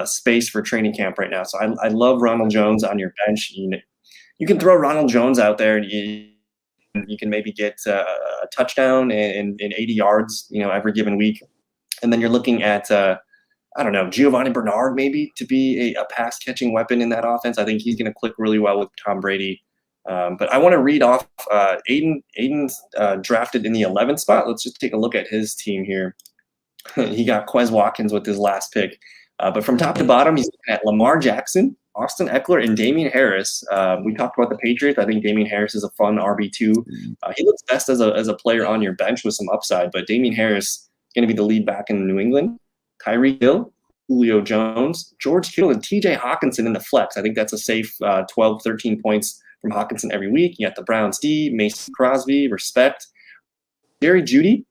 space for training camp right now. So I love Ronald Jones on your bench. You can throw Ronald Jones out there and you can maybe get a touchdown in 80 yards, every given week. And then you're looking at, Giovanni Bernard maybe to be a pass catching weapon in that offense. I think he's going to click really well with Tom Brady. But I want to read off Aiden's drafted in the 11th spot. Let's just take a look at his team here. He got Quez Watkins with his last pick. But from top to bottom, he's looking at Lamar Jackson, Austin Eckler, and Damian Harris. We talked about the Patriots. I think Damian Harris is a fun RB2. He looks best as a player on your bench with some upside, but Damian Harris is going to be the lead back in New England. Tyreek Hill, Julio Jones, George Kittle, and TJ Hawkinson in the flex. I think that's a safe 12, 13 points from Hawkinson every week. You got the Browns D, Mason Crosby, respect. Jerry Jeudy,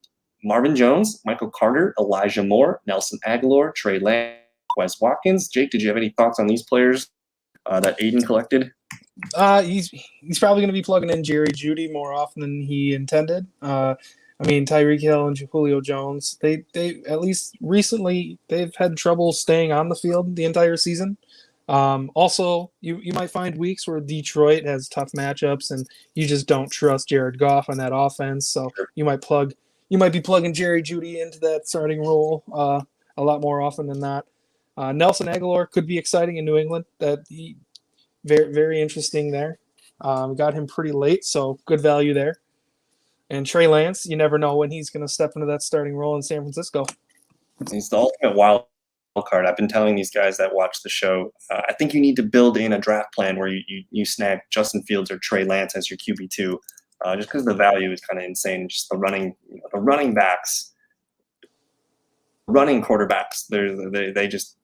Marvin Jones, Michael Carter, Elijah Moore, Nelson Aguilar, Trey Lance, Wes Watkins. Jake, did you have any thoughts on these players that Aiden collected? He's probably going to be plugging in Jerry Jeudy more often than he intended. I mean, Tyreek Hill and Julio Jones, they at least recently, they've had trouble staying on the field the entire season. Also, you might find weeks where Detroit has tough matchups and you just don't trust Jared Goff on that offense. So you might be plugging Jerry Jeudy into that starting role a lot more often than not. Nelson Aguilar could be exciting in New England. Very, very interesting there. Got him pretty late, so good value there. And Trey Lance, you never know when he's going to step into that starting role in San Francisco. He's the ultimate wild card. I've been telling these guys that watch the show, I think you need to build in a draft plan where you snag Justin Fields or Trey Lance as your QB2, just because the value is kind of insane. Just the running backs, running quarterbacks, they just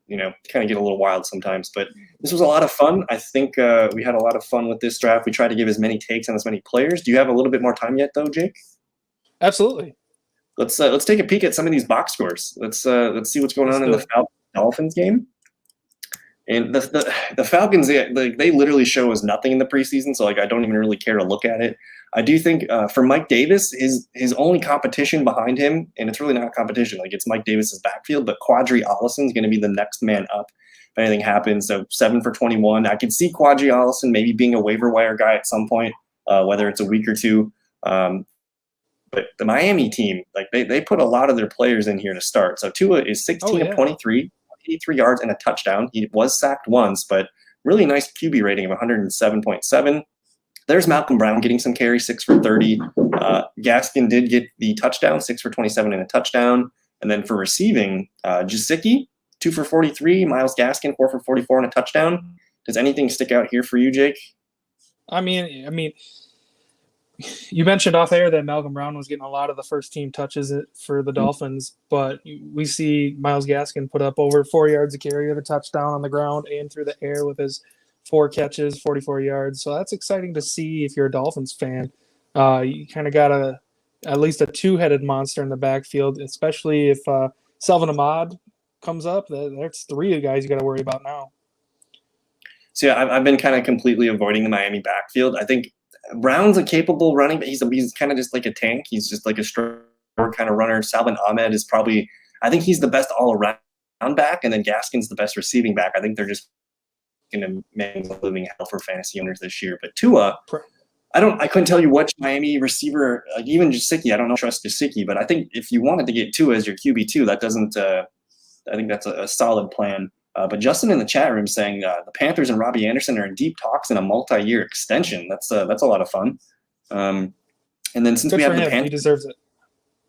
kind of get a little wild sometimes. But this was a lot of fun. I think we had a lot of fun with this draft. We tried to give as many takes on as many players. Do you have a little bit more time yet, though, Jake? Absolutely. Let's take a peek at some of these box scores. Let's see what's going on in the Dolphins game. And the Falcons, they literally show us nothing in the preseason, so I don't even really care to look at it. I do think for Mike Davis, his only competition behind him, and it's really not a competition, it's Mike Davis's backfield, but Quadri Allison is going to be the next man up if anything happens. So 7 for 21. I could see Quadri Allison maybe being a waiver wire guy at some point, whether it's a week or two. But the Miami team, they put a lot of their players in here to start. So Tua is 16 of 23, 83 yards and a touchdown. He was sacked once, but really nice QB rating of 107.7. There's Malcolm Brown getting some carry, 6 for 30. Gaskin did get the touchdown, 6 for 27 and a touchdown. And then for receiving, Gesicki, 2 for 43. Myles Gaskin, 4 for 44 and a touchdown. Does anything stick out here for you, Jake? I mean, you mentioned off air that Malcolm Brown was getting a lot of the first team touches for the Dolphins, but we see Myles Gaskin put up over 4 yards of carry with a touchdown on the ground and through the air with his 4 catches, 44 yards. So that's exciting to see if you're a Dolphins fan. You kind of got at least a two-headed monster in the backfield, especially if Salvon Ahmad comes up. That's 3 guys you got to worry about now. So yeah, I've been kind of completely avoiding the Miami backfield. I think Brown's a capable running, but he's kind of just like a tank. He's just like a strong kind of runner. Salvon Ahmed is probably, I think he's the best all-around back, and then Gaskin's the best receiving back. I think they're just going to make a living hell for fantasy owners this year. But Tua, I couldn't tell you which Miami receiver, even Gesicki. I don't trust Gesicki, but I think if you wanted to get Tua as your QB2, that doesn't. I think that's a solid plan. But Justin in the chat room saying the Panthers and Robbie Anderson are in deep talks in a multi-year extension. That's a lot of fun. And then since we have the Panthers, he deserves it.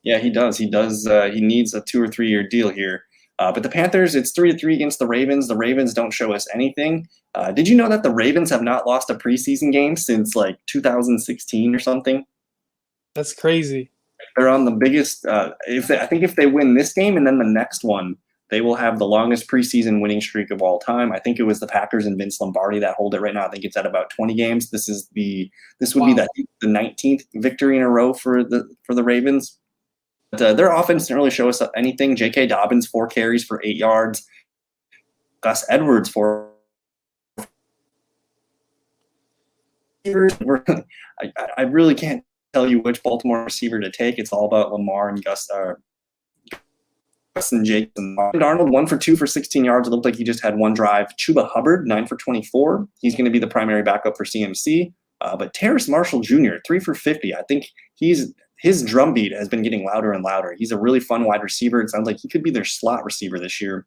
Yeah, he does. He does. He needs a 2 or 3 year deal here. But the Panthers, it's 3-3 against the Ravens. The Ravens don't show us anything. Did you know that the Ravens have not lost a preseason game since 2016 or something? That's crazy. They're on the biggest. I think if they win this game and then the next one, they will have the longest preseason winning streak of all time. I think it was the Packers and Vince Lombardi that hold it right now. I think it's at about 20 games. This would be the 19th victory in a row for the Ravens. But their offense didn't really show us anything. J.K. Dobbins, 4 carries for 8 yards. Gus Edwards, 4. I really can't tell you which Baltimore receiver to take. It's all about Lamar and Gus and Jake. Darnold, 1 for 2 for 16 yards. It looked like he just had 1 drive. Chuba Hubbard, 9 for 24. He's going to be the primary backup for CMC. But Terrace Marshall Jr., 3 for 50. I think his drumbeat has been getting louder and louder. He's a really fun wide receiver. It sounds like he could be their slot receiver this year.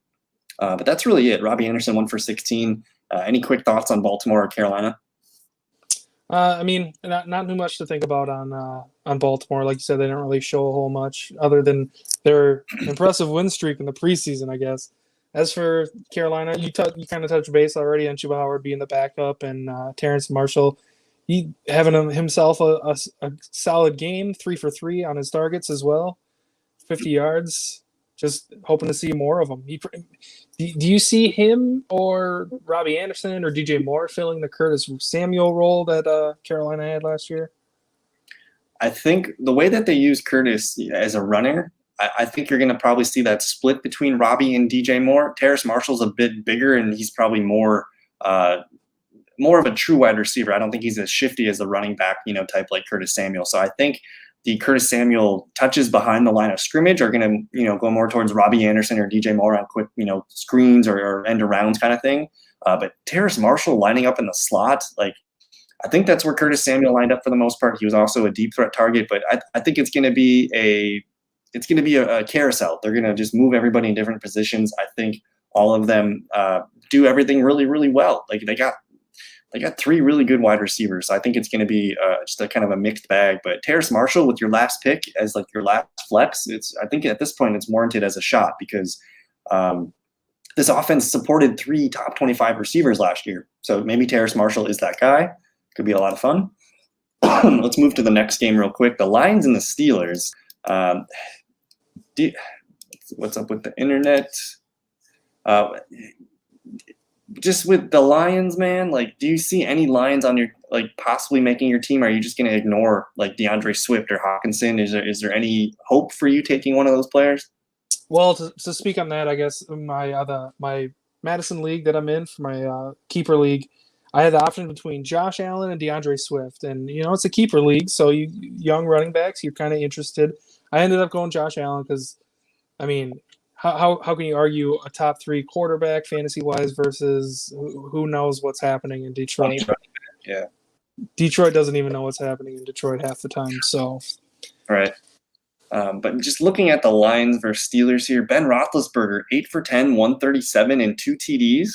But that's really it. Robbie Anderson, 1 for 16. Any quick thoughts on Baltimore or Carolina? I mean, not too much to think about on Baltimore. Like you said, they didn't really show a whole much other than their impressive win streak in the preseason, I guess. As for Carolina, you kind of touched base already on Chuba Howard being the backup and Terrence Marshall, he having himself a solid game, 3 for 3 on his targets as well, 50 yards. Just hoping to see more of him. Do you see him or Robbie Anderson or DJ Moore filling the Curtis Samuel role that Carolina had last year? I think the way that they use Curtis as a runner, I think you're going to probably see that split between Robbie and DJ Moore. Terrace Marshall's a bit bigger, and he's probably more of a true wide receiver. I don't think he's as shifty as the running back, type like Curtis Samuel. So I think the Curtis Samuel touches behind the line of scrimmage are going to, go more towards Robbie Anderson or DJ Moore on quick, screens or end arounds kind of thing. But Terrace Marshall lining up in the slot, I think that's where Curtis Samuel lined up for the most part. He was also a deep threat target, but I think it's going to be a carousel. They're going to just move everybody in different positions. I think all of them do everything really, really well. They got 3 really good wide receivers. So I think it's going to be just a kind of a mixed bag. But Terrace Marshall with your last pick as your last flex, I think at this point it's warranted as a shot because this offense supported 3 top 25 receivers last year. So maybe Terrace Marshall is that guy. Could be a lot of fun. Let's move to the next game real quick. The Lions and the Steelers. What's up with the internet? Just with the Lions, man, do you see any Lions on your possibly making your team? Or are you just going to ignore Deandre Swift or Hawkinson? Is there any hope for you taking one of those players? Well, to speak on that, I guess my Madison league that I'm in for my keeper league, I had the option between Josh Allen and DeAndre Swift, and it's a keeper league, so you young running backs, you're kind of interested. I ended up going Josh Allen because, I mean, how can you argue a top 3 quarterback fantasy-wise versus who knows what's happening in Detroit? Yeah. Detroit doesn't even know what's happening in Detroit half the time. So, right. But just looking at the Lions versus Steelers here, Ben Roethlisberger, 8 for 10, 137 and 2 TDs.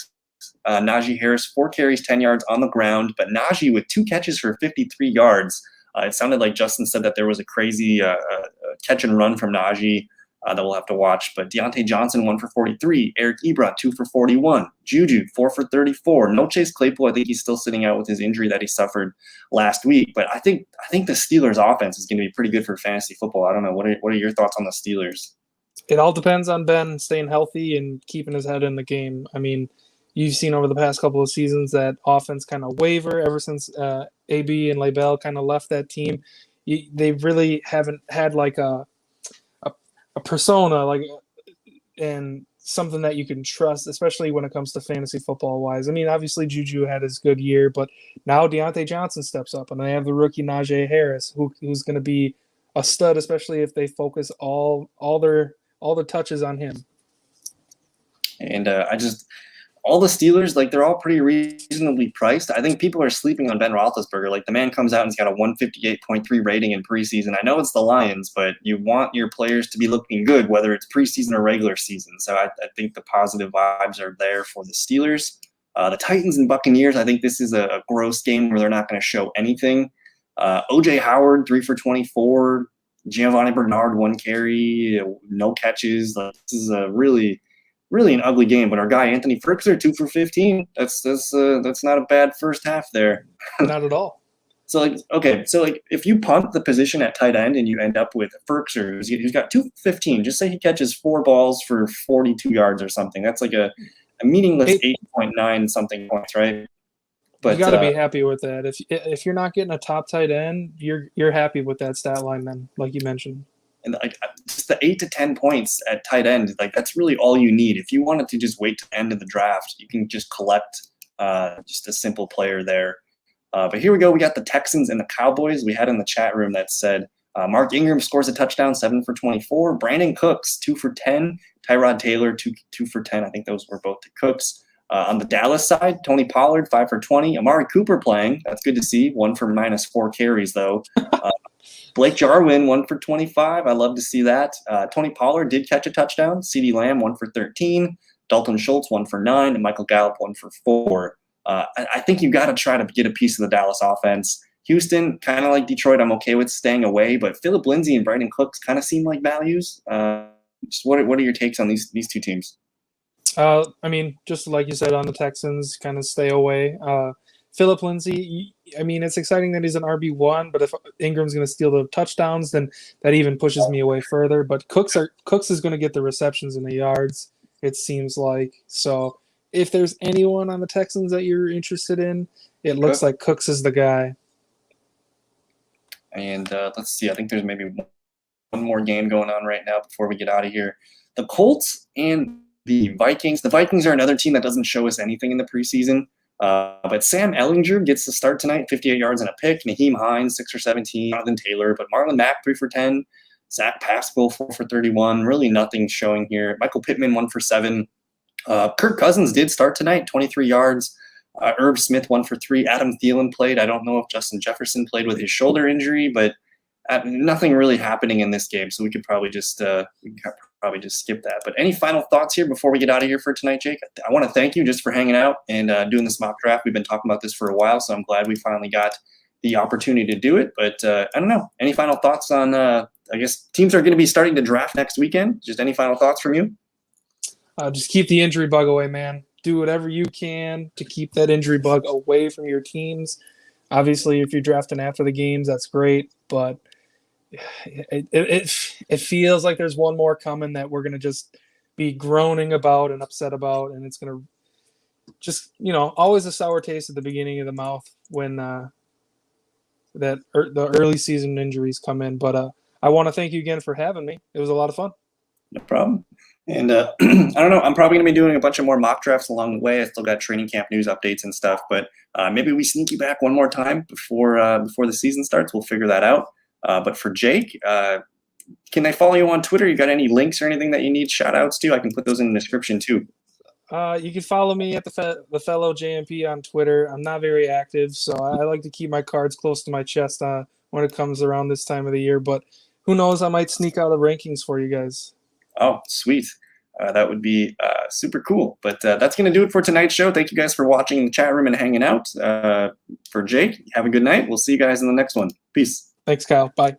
Najee Harris, 4 carries, 10 yards on the ground. But Najee with 2 catches for 53 yards. It sounded like Justin said that there was a crazy catch and run from Najee. That we'll have to watch. But Deonte Johnson, 1 for 43. Eric Ebron, 2 for 41. Juju, 4 for 34. No Chase Claypool. I think he's still sitting out with his injury that he suffered last week. But I think the Steelers' offense is going to be pretty good for fantasy football. I don't know. What are your thoughts on the Steelers? It all depends on Ben staying healthy and keeping his head in the game. I mean, you've seen over the past couple of seasons that offense kind of waver ever since AB and Labelle kind of left that team. They really haven't had a persona and something that you can trust, especially when it comes to fantasy football wise. I mean, obviously Juju had his good year, but now Deontay Johnson steps up, and they have the rookie Najee Harris, who's going to be a stud, especially if they focus all the touches on him. And all the Steelers, they're all pretty reasonably priced. I think people are sleeping on Ben Roethlisberger. The man comes out and he's got a 158.3 rating in preseason. I know it's the Lions, but you want your players to be looking good, whether it's preseason or regular season. So I think the positive vibes are there for the Steelers. The Titans and Buccaneers, I think this is a gross game where they're not going to show anything. O.J. Howard, 3 for 24. Giovanni Bernard, 1 carry, no catches. This is a really an ugly game, but our guy Anthony Firkser, 2 for 15. That's not a bad first half there. Not at all. So if you punt the position at tight end and you end up with Firkser, who's got 2 for 15, just say he catches 4 balls for 42 yards or something. That's a meaningless 8.9 something points, right? But you got to be happy with that. If you're not getting a top tight end, you're happy with that stat line then, like you mentioned. And just the 8 to 10 points at tight end, that's really all you need. If you wanted to just wait to the end of the draft, you can just collect just a simple player there. But here we go. We got the Texans and the Cowboys. We had in the chat room that said Mark Ingram scores a touchdown, 7 for 24. Brandon Cooks, 2 for 10. Tyrod Taylor, 2 for 10. I think those were both the Cooks. On the Dallas side, Tony Pollard, 5 for 20. Amari Cooper playing. That's good to see. 1 for -4 carries, though. Blake Jarwin, 1 for 25. I love to see that. Tony Pollard did catch a touchdown. CeeDee Lamb, 1 for 13. Dalton Schultz, 1 for 9. And Michael Gallup, 1 for 4. I think you got to try to get a piece of the Dallas offense. Houston, kind of like Detroit, I'm okay with staying away, but Phillip Lindsay and Brandon Cooks kind of seem like values. Just what are your takes on these two teams? I mean, just like you said on the Texans, kind of stay away. Phillip Lindsay, I mean, it's exciting that he's an RB1, but if Ingram's going to steal the touchdowns, then that even pushes me away further. But Cooks is going to get the receptions and the yards, it seems like. So if there's anyone on the Texans that you're interested in, it looks like Cooks is the guy. And let's see, I think there's maybe one more game going on right now before we get out of here. The Colts and the Vikings. The Vikings are another team that doesn't show us anything in the preseason. But Sam Ehlinger gets the start tonight, 58 yards and a pick. Naheem Hines, 6 for 17. Jonathan Taylor, but Marlon Mack, 3 for 10. Zach Pascal, 4 for 31. Really nothing showing here. Michael Pittman, 1 for 7. Kirk Cousins did start tonight, 23 yards. Irv Smith, 1 for 3. Adam Thielen played. I don't know if Justin Jefferson played with his shoulder injury, but nothing really happening in this game, so we could probably just skip that. But any final thoughts here before we get out of here for tonight, Jake? I want to thank you just for hanging out and doing this mock draft. We've been talking about this for a while, so I'm glad we finally got the opportunity to do it. But I don't know. Any final thoughts on I guess teams are going to be starting to draft next weekend. Just any final thoughts from you? Just keep the injury bug away, man. Do whatever you can to keep that injury bug away from your teams. Obviously, if you're drafting after the games, that's great, but it feels like there's one more coming that we're going to just be groaning about and upset about, and it's going to just, always a sour taste at the beginning of the mouth when the early season injuries come in. But I want to thank you again for having me. It was a lot of fun. No problem. And I don't know, I'm probably going to be doing a bunch of more mock drafts along the way. I still got training camp news updates and stuff, but maybe we sneak you back one more time before the season starts. We'll figure that out. But for Jake, can they follow you on Twitter? You got any links or anything that you need shout outs to? I can put those in the description too. You can follow me at theFellowKGB on Twitter. I'm not very active, so I like to keep my cards close to my chest when it comes around this time of the year. But who knows, I might sneak out the rankings for you guys. Oh, sweet. That would be super cool. But that's going to do it for tonight's show. Thank you guys for watching in the chat room and hanging out. For Jake, have a good night. We'll see you guys in the next one. Peace. Thanks, Kyle. Bye.